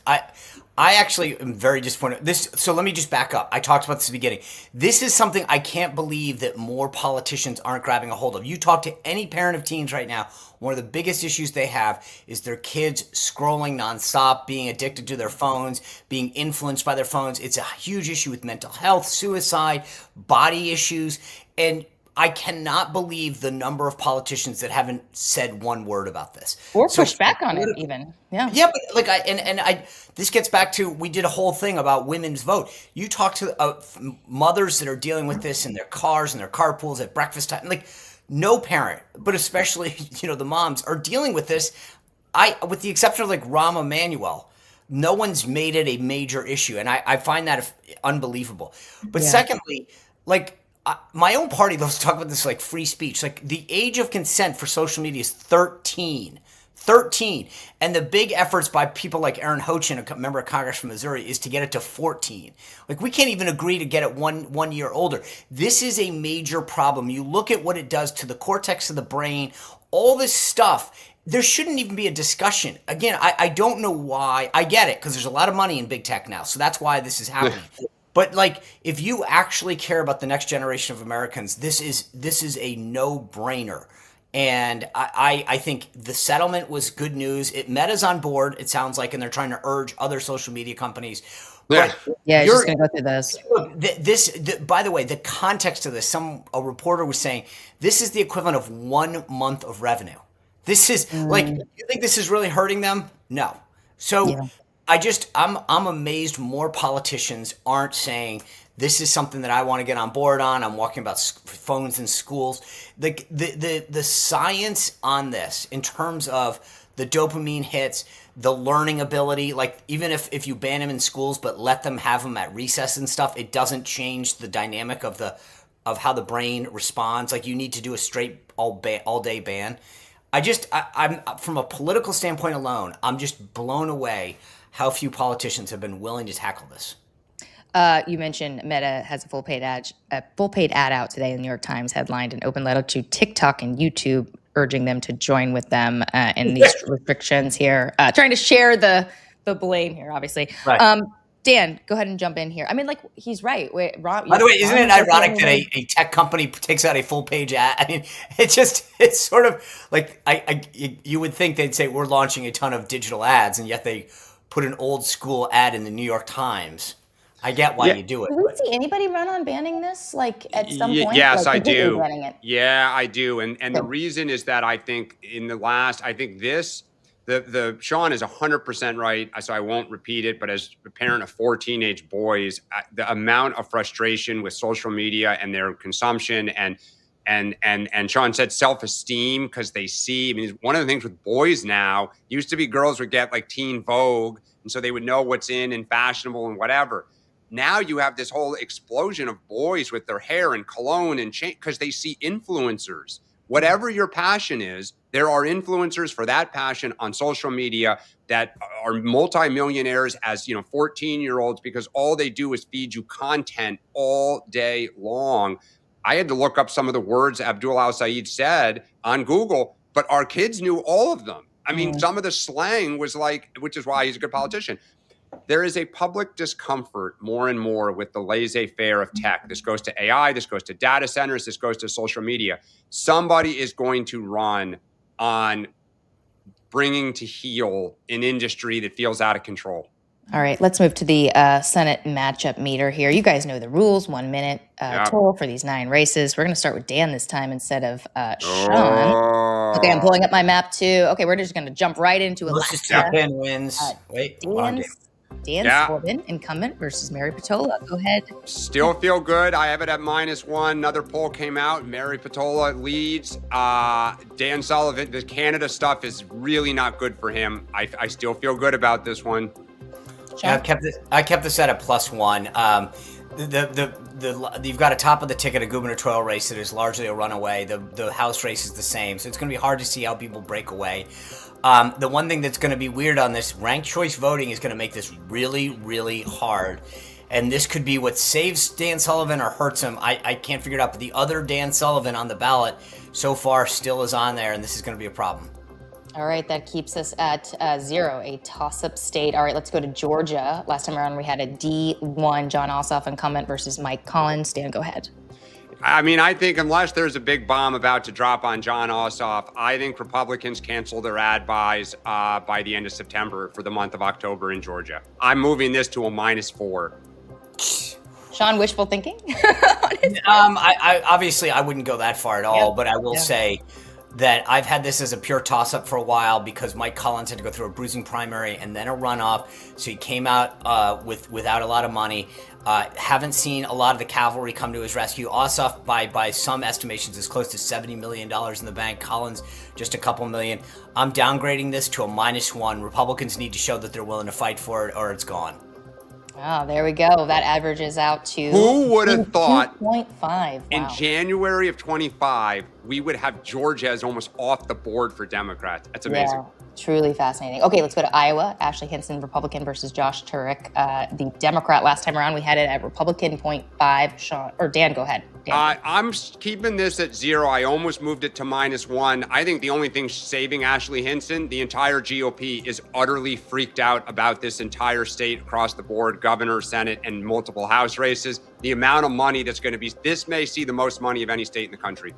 I actually am very disappointed. So let me just back up. I talked about this at the beginning. This is something I can't believe that more politicians aren't grabbing a hold of. You talk to any parent of teens right now, one of the biggest issues they have is their kids scrolling nonstop, being addicted to their phones, being influenced by their phones. It's a huge issue with mental health, suicide, body issues, and I cannot believe the number of politicians that haven't said one word about this or pushed back on it even. Yeah. But like this gets back to, we did a whole thing about women's vote. You talk to mothers that are dealing with this in their cars and their carpools at breakfast time. Like, no parent, but especially the moms are dealing with this. With the exception of like Rahm Emanuel, no one's made it a major issue, and I find that unbelievable. But secondly, like. My own party loves to talk about this like free speech. Like, the age of consent for social media is 13. 13. And the big efforts by people like Aaron Hochin, a member of Congress from Missouri, is to get it to 14. Like, we can't even agree to get it one year older. This is a major problem. You look at what it does to the cortex of the brain, all this stuff. There shouldn't even be a discussion. Again, I don't know why. I get it, because there's a lot of money in big tech now. So that's why this is happening. But like, if you actually care about the next generation of Americans, this is a no-brainer. And I think the settlement was good news. Meta's on board, it sounds like, and they're trying to urge other social media companies. But you're just going to go through this. By the way, the context of this, a reporter was saying, this is the equivalent of 1 month of revenue. This is like, you think this is really hurting them? No. So I'm amazed more politicians aren't saying, this is something that I want to get on board on. I'm walking about phones in schools. The science on this, in terms of the dopamine hits, the learning ability, like, even if you ban them in schools but let them have them at recess and stuff, it doesn't change the dynamic of how the brain responds. Like, you need to do a straight all day ban. I'm from a political standpoint alone, I'm just blown away how few politicians have been willing to tackle this. You mentioned Meta has a full paid ad out today in the New York Times, headlined an open letter to TikTok and YouTube, urging them to join with them in these restrictions here, trying to share the blame here, obviously. Right. Dan, go ahead and jump in here. I mean, like, he's right. By the way, isn't it ironic that a tech company takes out a full page ad? I mean, it's sort of like, you would think they'd say, we're launching a ton of digital ads, and yet they put an old school ad in the New York Times. I get why you do it. Do we see anybody run on banning this, like, at some point? Yes, like, I do. Yeah, I do. And the reason is that I think the Sean is 100% right, so I won't repeat it, but as a parent of 4 teenage boys, the amount of frustration with social media and their consumption and Sean said self-esteem, because they see, I mean, one of the things with boys now, used to be girls would get like Teen Vogue, and so they would know what's in and fashionable and whatever. Now you have this whole explosion of boys with their hair and cologne and chain, because they see influencers. Whatever your passion is, there are influencers for that passion on social media that are multimillionaires as 14-year-olds, because all they do is feed you content all day long. I had to look up some of the words Abdul Al-Said said on Google, but our kids knew all of them. I mean, some of the slang was like, which is why he's a good politician. There is a public discomfort more and more with the laissez-faire of tech. This goes to AI, this goes to data centers, this goes to social media. Somebody is going to run on bringing to heel an industry that feels out of control. All right, let's move to the Senate matchup meter here. You guys know the rules, 1 minute total for these 9 races. We're going to start with Dan this time instead of Sean. Okay, I'm pulling up my map too. Okay, we're just going to jump right into Alaska. Dan wins. Dan Corbin, incumbent, versus Mary Patola. Go ahead. Still feel good. I have it at -1. Another poll came out. Mary Patola leads. Dan Sullivan, the Canada stuff is really not good for him. I still feel good about this one. Yeah, I kept this at a +1. You've got a top of the ticket, a gubernatorial race that is largely a runaway. The House race is the same, so it's going to be hard to see how people break away. The one thing that's going to be weird on this, ranked choice voting is going to make this really, really hard. And this could be what saves Dan Sullivan or hurts him. I can't figure it out, but the other Dan Sullivan on the ballot so far still is on there, and this is going to be a problem. All right, that keeps us at 0, a toss-up state. All right, let's go to Georgia. Last time around, we had a D1, John Ossoff incumbent versus Mike Collins. Dan, go ahead. I mean, I think unless there's a big bomb about to drop on John Ossoff, I think Republicans cancel their ad buys by the end of September for the month of October in Georgia. I'm moving this to a -4. Sean, wishful thinking? I obviously I wouldn't go that far at all, but I will say that I've had this as a pure toss-up for a while because Mike Collins had to go through a bruising primary and then a runoff, so he came out without a lot of money. Haven't seen a lot of the cavalry come to his rescue. Ossoff, by some estimations, is close to $70 million in the bank. Collins, just a couple million. I'm downgrading this to a -1. Republicans need to show that they're willing to fight for it, or it's gone. Oh, there we go. That averages out to Who would have thought 2.5. Wow. in January of 25 we would have Georgia as almost off the board for Democrats? That's amazing. Yeah, truly fascinating. Okay, let's go to Iowa. Ashley Hinson, Republican versus Josh Turek, the Democrat. Last time around, we had it at Republican 0.5. Sean or Dan, go ahead. Dan. I'm keeping this at 0. I almost moved it to -1. I think the only thing saving Ashley Hinson, the entire GOP is utterly freaked out about this entire state across the board, governor, Senate, and multiple House races. The amount of money that's going to be, this may see the most money of any state in the country.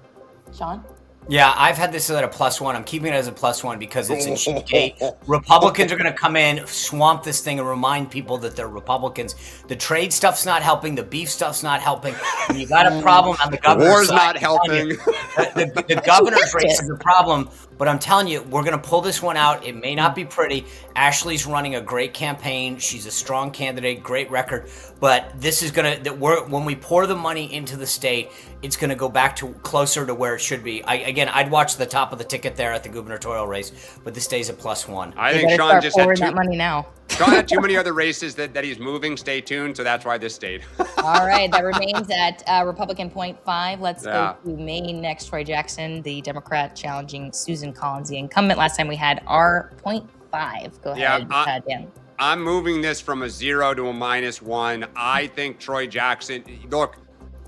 Sean? Yeah, I've had this at a +1. I'm keeping it as a +1 because it's in cheap gate. Republicans are going to come in, swamp this thing, and remind people that they're Republicans. The trade stuff's not helping. The beef stuff's not helping. When you got a problem on the governor's War's side, not helping. The governor's race is a problem. But I'm telling you, we're going to pull this one out. It may not be pretty. Ashley's running a great campaign. She's a strong candidate, great record. But this is going to, when we pour the money into the state, it's going to go back to closer to where it should be. I'd watch the top of the ticket there at the gubernatorial race, but this stays a +1. I think Sean just had that money now. Sean had too many other races that he's moving. Stay tuned. So that's why this stayed. All right. That remains at Republican 0.5. Let's go to Maine next. Troy Jackson, the Democrat, challenging Susan Collins, the incumbent. Last time we had our 0.5. Go ahead, Dan. I'm moving this from a 0 to a -1. I think Troy Jackson, look,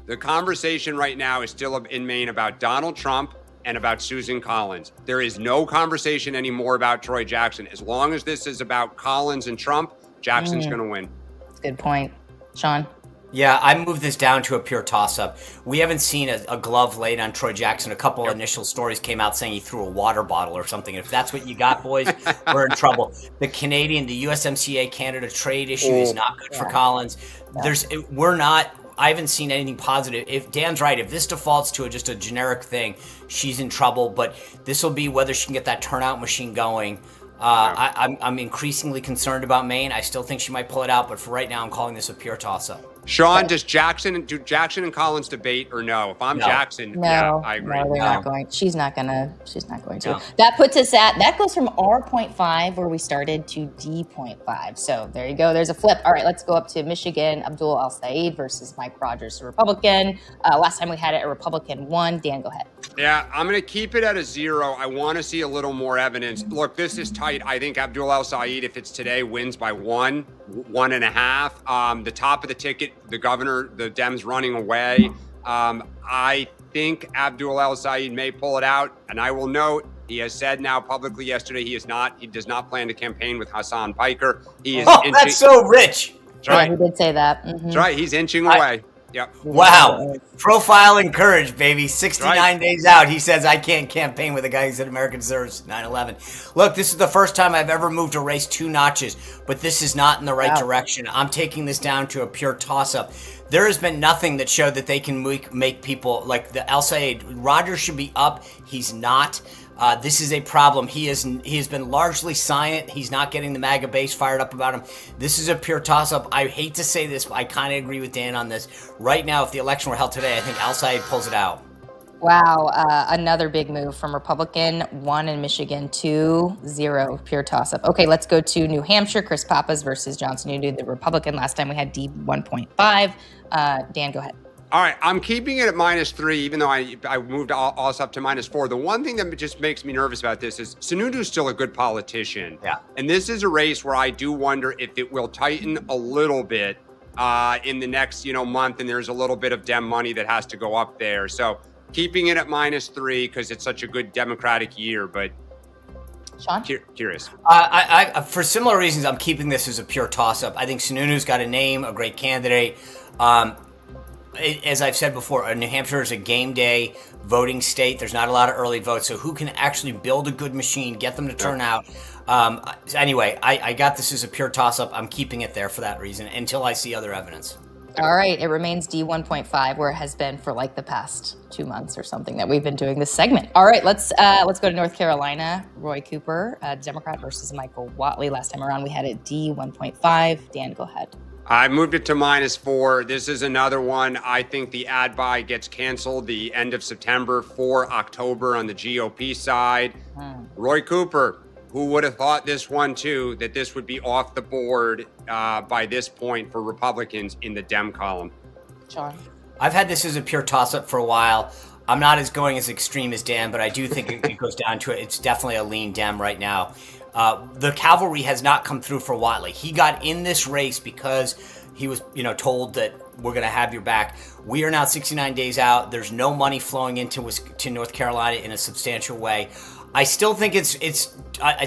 the conversation right now is still in Maine about Donald Trump and about Susan Collins. There is no conversation anymore about Troy Jackson. As long as this is about Collins and Trump, Jackson's going to win. That's a good point. Sean? Yeah, I moved this down to a pure toss-up. We haven't seen a glove laid on Troy Jackson. A couple initial stories came out saying he threw a water bottle or something. If that's what you got, boys, we're in trouble. The USMCA Canada trade issue is not good for Collins. I haven't seen anything positive. If Dan's right, if this defaults to just a generic thing, she's in trouble. But this will be whether she can get that turnout machine going. I'm increasingly concerned about Maine. I still think she might pull it out, but for right now, I'm calling this a pure toss-up. Sean, do Jackson and Collins debate or no? If I'm Jackson, I agree. No, they're not going. She's not going to. No. That puts us that goes from R 0.5 where we started to D 0.5. So there you go. There's a flip. All right, let's go up to Michigan. Abdul El-Sayed versus Mike Rogers, a Republican. Last time we had it, a Republican 1. Dan, go ahead. Yeah, I'm going to keep it at a 0. I want to see a little more evidence. Look, this is tight. I think Abdul El-Sayed, if it's today, wins by 1.5. The top of the ticket, the governor, the Dems running away. I think Abdul El-Sayed may pull it out. And I will note, he has said now publicly yesterday he does not plan to campaign with Hassan Piker. He is that's so rich. That's right. Yeah, he did say that. Mm-hmm. That's right. He's inching away. Yep. Wow. Profile encouraged, baby. 69 days out, he says, I can't campaign with a guy who said American deserves 9/11. Look, this is the first time I've ever moved a race 2 notches, but this is not in the right direction. I'm taking this down to a pure toss-up. There has been nothing that showed that they can make people like the El-Sayed. Rogers should be up. He's not. This is a problem. He has been largely silent. He's not getting the MAGA base fired up about him. This is a pure toss-up. I hate to say this, but I kind of agree with Dan on this. Right now, if the election were held today, I think El-Sayed pulls it out. Wow, another big move from Republican, 1 in Michigan, 2-0, pure toss-up. Okay, let's go to New Hampshire, Chris Pappas versus John Sununu, the Republican. Last time we had D 1.5. Dan, go ahead. All right, I'm keeping it at -3, even though I moved us up to -4. The one thing that just makes me nervous about this is Sununu's still a good politician. Yeah. And this is a race where I do wonder if it will tighten a little bit in the next, month, and there's a little bit of Dem money that has to go up there. So keeping it at -3 because it's such a good Democratic year, but Sean? Curious. I for similar reasons, I'm keeping this as a pure toss-up. I think Sununu's got a name, a great candidate. As I've said before, New Hampshire is a game day voting state. There's not a lot of early votes, so who can actually build a good machine, get them to turn out? Anyway, I got this as a pure toss-up. I'm keeping it there for that reason until I see other evidence. All right, it remains D 1.5, where it has been for like the past 2 months or something that we've been doing this segment. All right, let's go to North Carolina. Roy Cooper, Democrat versus Michael Whatley. Last time around, we had it D 1.5. Dan, go ahead. I moved it to -4. This is another one. I think the ad buy gets canceled the end of September for October on the GOP side. Roy Cooper, who would have thought this one too, that this would be off the board by this point for Republicans in the Dem column. Sean? I've had this as a pure toss-up for a while. I'm not as going as extreme as Dan, but I do think it goes down to it. It's definitely a lean Dem right now. The cavalry has not come through for Whatley. He got in this race because he was, told that we're going to have your back. We are now 69 days out. There's no money flowing into North Carolina in a substantial way. I still think it's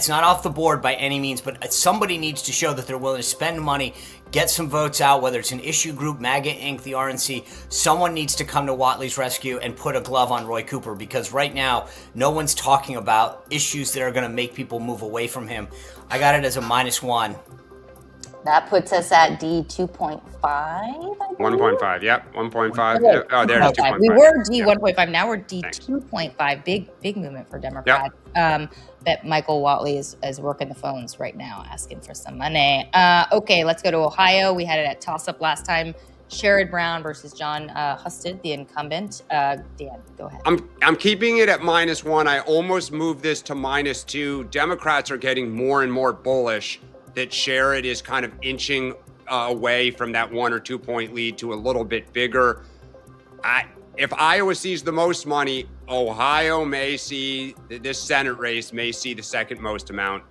not off the board by any means, but somebody needs to show that they're willing to spend money, get some votes out, whether it's an issue group, MAGA Inc., the RNC. Someone needs to come to Whatley's rescue and put a glove on Roy Cooper, because right now, no one's talking about issues that are going to make people move away from him. I got it as a -1. That puts us at D 2.5. 1.5, yep, 1.5. Okay. Oh, there it is, 2.5. We were D 1.5, now we're D 2.5. Big movement for Democrats. That Michael Whatley is working the phones right now, asking for some money. Okay, let's go to Ohio. We had it at toss-up last time. Sherrod Brown versus John Husted, the incumbent. Dan, go ahead. I'm keeping it at -1. I almost moved this to -2. Democrats are getting more and more bullish that Sherrod is kind of inching away from that 1 or 2 point lead to a little bit bigger. If Iowa sees the most money, Ohio may see, this Senate race may see the second most amount.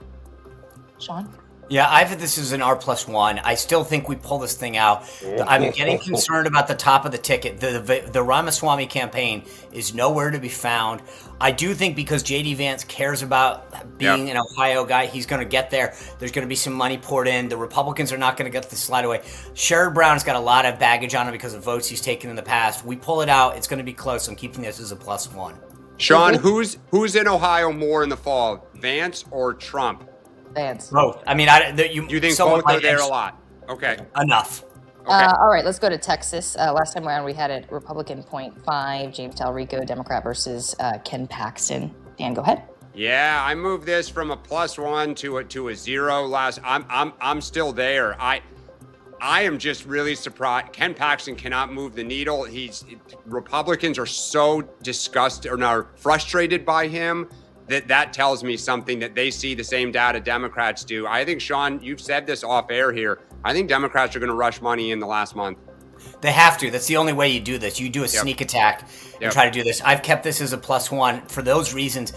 Sean? Yeah, I've had this as an R+1. I still think we pull this thing out. I'm getting concerned about the top of the ticket. The Ramaswamy campaign is nowhere to be found. I do think because J.D. Vance cares about being an Ohio guy, he's going to get there. There's going to be some money poured in. The Republicans are not going to get the slide away. Sherrod Brown's got a lot of baggage on him because of votes he's taken in the past. We pull it out, it's going to be close. I'm keeping this as a +1. Sean, who's in Ohio more in the fall, Vance or Trump? Vance. Both. I mean, you think both are there a lot? Okay. Enough. Okay. All right, let's go to Texas. Last time around, we had it Republican 0.5, James Talrico, Democrat versus Ken Paxton. Dan, go ahead. Yeah, I moved this from a +1 to a 0 I'm still there. I am just really surprised. Ken Paxton cannot move the needle. Republicans are so disgusted or are frustrated by him that tells me something, that they see the same data Democrats do. I think, Sean, you've said this off air here. I think Democrats are going to rush money in the last month. They have to. That's the only way you do this. You do a sneak attack and try to do this. I've kept this as a +1 for those reasons.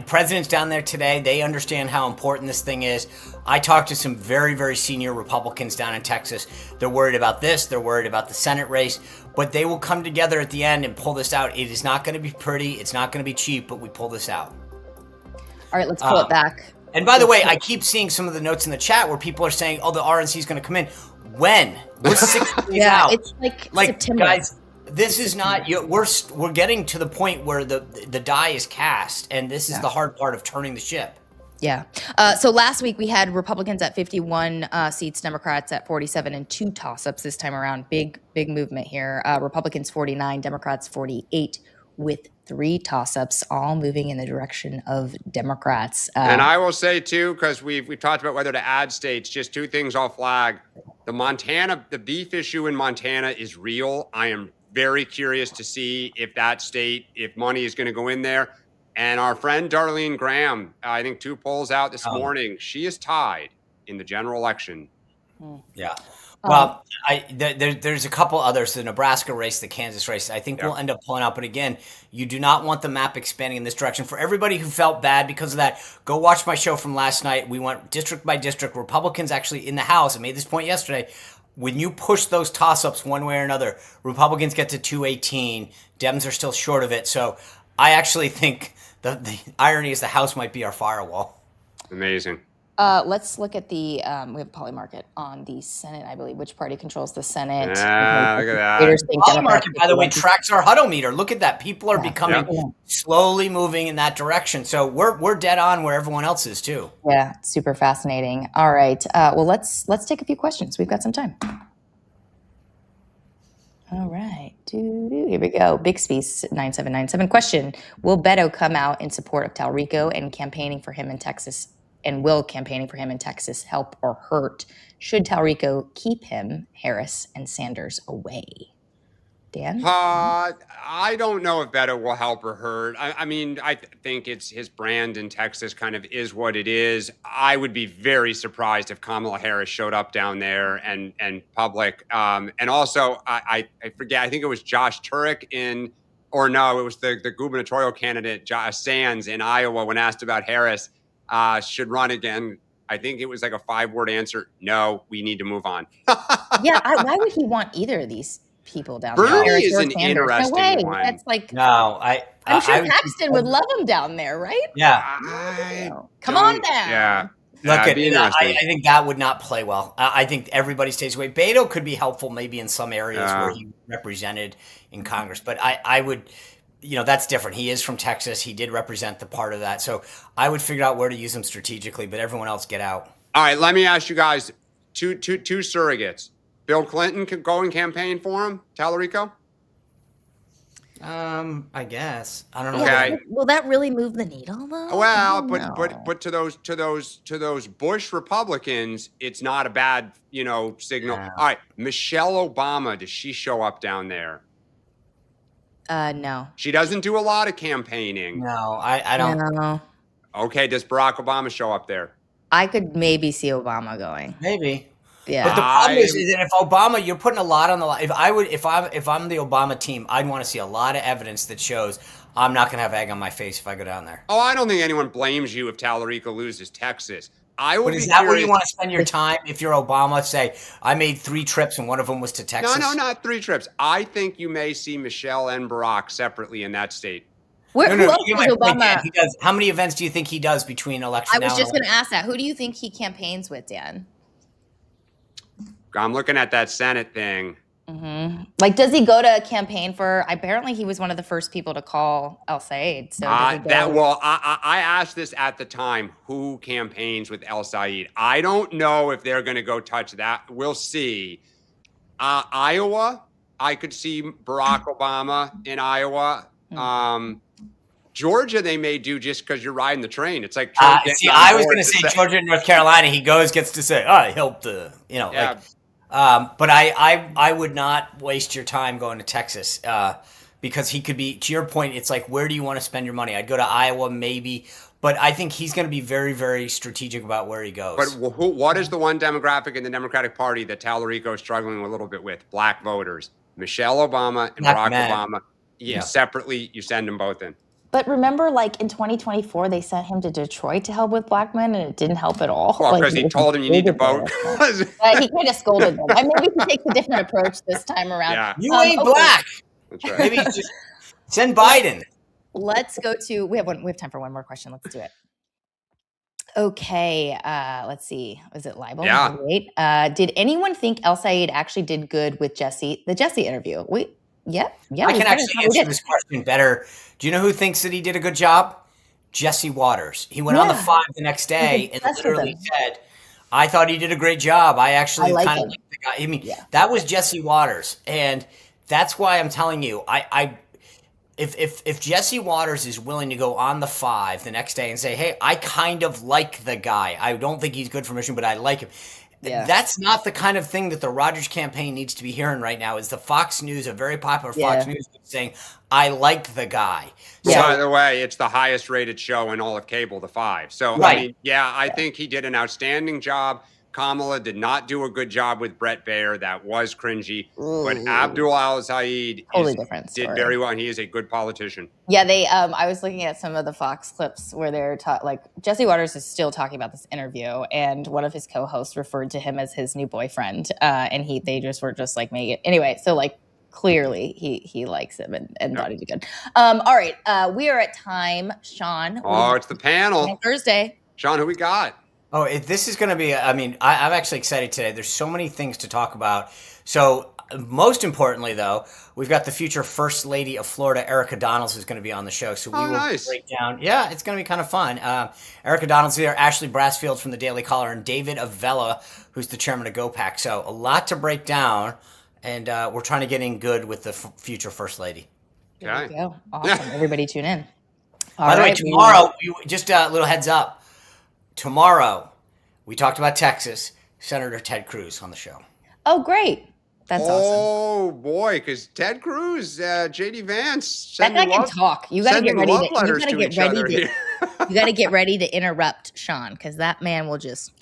President's down there today. They understand how important this thing is. I talked to some very, very senior Republicans down in Texas. They're worried about this. They're worried about the Senate race. But they will come together at the end and pull this out. It is not going to be pretty. It's not going to be cheap, but we pull this out. All right, let's pull it back. And by the way, I keep seeing some of the notes in the chat where people are saying, oh, the RNC is going to come in. When? We're 6 days out. It's like September. Guys, this is not, we're getting to the point where the die is cast, and this is the hard part of turning the ship. Yeah. So last week we had Republicans at 51 seats, Democrats at 47, and 2 toss-ups this time around. Big movement here. Republicans 49, Democrats 48, with 3 toss-ups, all moving in the direction of Democrats. And I will say, too, because we've talked about whether to add states, just 2 things I'll flag. The beef issue in Montana is real. I am very curious to see if that state, if money is going to go in there. And our friend Darlene Graham, I think 2 polls out this morning, she is tied in the general election. Yeah. Well, there's a couple others, the Nebraska race, the Kansas race. I think we'll end up pulling out. But again, you do not want the map expanding in this direction. For everybody who felt bad because of that, go watch my show from last night. We went district by district. Republicans actually in the House, I made this point yesterday, when you push those toss-ups one way or another, Republicans get to 218. Dems are still short of it. So I actually think the irony is the House might be our firewall. Amazing. Let's look at the, we have a poly market on the Senate, I believe. Which party controls the Senate? Look at that. Poly market, by the way, tracks our huddle meter. Look at that. People are becoming slowly moving in that direction. So we're dead on where everyone else is too. Yeah, super fascinating. All right. Well, let's take a few questions. We've got some time. All right. Here we go. Bixby 9797. Question: will Beto come out in support of Talrico and campaigning for him in Texas? And will campaigning for him in Texas help or hurt? Should Talrico keep him, Harris, and Sanders away? Dan? I don't know if Beto will help or hurt. I mean, I think it's his brand in Texas kind of is what it is. I would be very surprised if Kamala Harris showed up down there and public. And also, I forget, I think it was Josh Turek it was the gubernatorial candidate, Josh Sands in Iowa, when asked about Harris should run again. I think it was like a 5-word answer. No, we need to move on. Why would he want either of these people down there? Bernie is an interesting one. That's like I'm sure Paxton would love him down there, right? Yeah. Come on down. Yeah. Look, I think that would not play well. I think everybody stays away. Beto could be helpful maybe in some areas where he represented in Congress, but I would. That's different. He is from Texas. He did represent the part of that. So I would figure out where to use him strategically, but everyone else get out. All right, let me ask you guys two surrogates. Bill Clinton could go and campaign for him, Talrico? I guess. I don't know. Okay. Will that really move the needle though? Well, but to those Bush Republicans, it's not a bad, signal. Yeah. All right, Michelle Obama, does she show up down there? No. She doesn't do a lot of campaigning. No, I don't. No. Okay, does Barack Obama show up there? I could maybe see Obama going. Maybe. Yeah. But the problem is that if Obama, you're putting a lot on the line. If I'm the Obama team, I'd want to see a lot of evidence that shows I'm not going to have egg on my face if I go down there. Oh, I don't think anyone blames you if Talrico loses Texas. But is that where you want to spend your time? If you're Obama, say, I made 3 trips and one of them was to Texas. No, not 3 trips. I think you may see Michelle and Barack separately in that state. Who else does Obama? He does. How many events do you think he does between elections? I was just going to ask that. Who do you think he campaigns with, Dan? I'm looking at that Senate thing. Mm-hmm. Like, does he go to campaign for? Apparently, he was one of the first people to call El Said. So I asked this at the time. Who campaigns with El Said? I don't know if they're going to go touch that. We'll see. Iowa, I could see Barack Obama in Iowa. Georgia, they may do just because you're riding the train. It's like I was going to say Georgia and North Carolina. He gets to say, I helped the but I would not waste your time going to Texas because he could be, to your point, it's like, where do you want to spend your money? I'd go to Iowa maybe, but I think he's going to be very, very strategic about where he goes. But what is the one demographic in the Democratic Party that Talrico is struggling a little bit with? Black voters. Michelle Obama and Barack Obama. Separately, you send them both in. But remember, like in 2024, they sent him to Detroit to help with black men, and it didn't help at all. Well, because he told him you need to vote. He kind of scolded them. Maybe he takes a different approach this time around. Yeah. You ain't black. That's right. Maybe just send Biden. Let's go to. We have time for one more question. Let's do it. Okay. Let's see. Was it libel? Yeah. Did anyone think El Said actually did good with the Jesse interview? Yeah. I can actually answer this question better. Do you know who thinks that he did a good job? Jesse Waters. He went on the 5 the next day and literally said, I thought he did a great job. I actually kind of like the guy. I mean, that was Jesse Waters. And that's why I'm telling you, if Jesse Waters is willing to go on the 5 the next day and say, hey, I kind of like the guy. I don't think he's good for Michigan, but I like him. Yeah. That's not the kind of thing that the Rogers campaign needs to be hearing right now. Is the Fox News, a very popular Fox News, saying, "I liked the guy." Well, So, by the way, it's the highest rated show in all of cable, The Five. So, Right. I mean, I think he did an outstanding job. Kamala did not do a good job with Brett Baer. That was cringy. But Abdul Al-Said Totally different did story. very well, and he is a good politician. Yeah, they. I was looking at some of the Fox clips where they're like Jesse Waters is still talking about this interview, and one of his co-hosts referred to him as his new boyfriend, and they just were just like making it anyway. So like clearly he likes him and thought he did good. All right, we are at time, Sean. Oh, it's the panel. Thursday. Sean, who we got? Oh, this is going to be, I mean, I'm actually excited today. There's so many things to talk about. So most importantly, though, we've got the future First Lady of Florida, Erica Donalds, who's going to be on the show. So we will break down. Yeah, it's going to be kind of fun. Erica Donalds here, Ashley Brassfield from the Daily Caller, and David Avella, who's the chairman of GOPAC. So a lot to break down, and we're trying to get in good with the future First Lady. There you go. Awesome. Everybody tune in. By the way, tomorrow, just a little heads up. Tomorrow, we talked about Texas, Senator Ted Cruz on the show. Oh, great. That's awesome. Oh, boy, because Ted Cruz, J.D. Vance. That guy can talk. You got to get ready you got to get ready to interrupt Sean, because that man will just...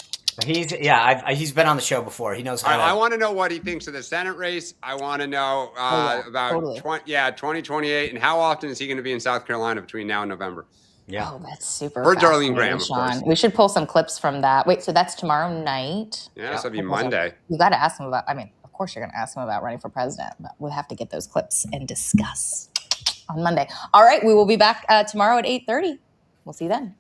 He's been on the show before. He knows how I want to know what he thinks of the Senate race. I want to know about 2028, and how often is he going to be in South Carolina between now and November? Yeah. Oh, that's super. Or Darlene Graham, Sean. of course. We should pull some clips from that. Wait, so that's tomorrow night? Yeah, so it'll be Monday. You got to ask him about, I mean, of course you're going to ask him about running for president, but we'll have to get those clips and discuss on Monday. All right, we will be back tomorrow at 8:30. We'll see you then.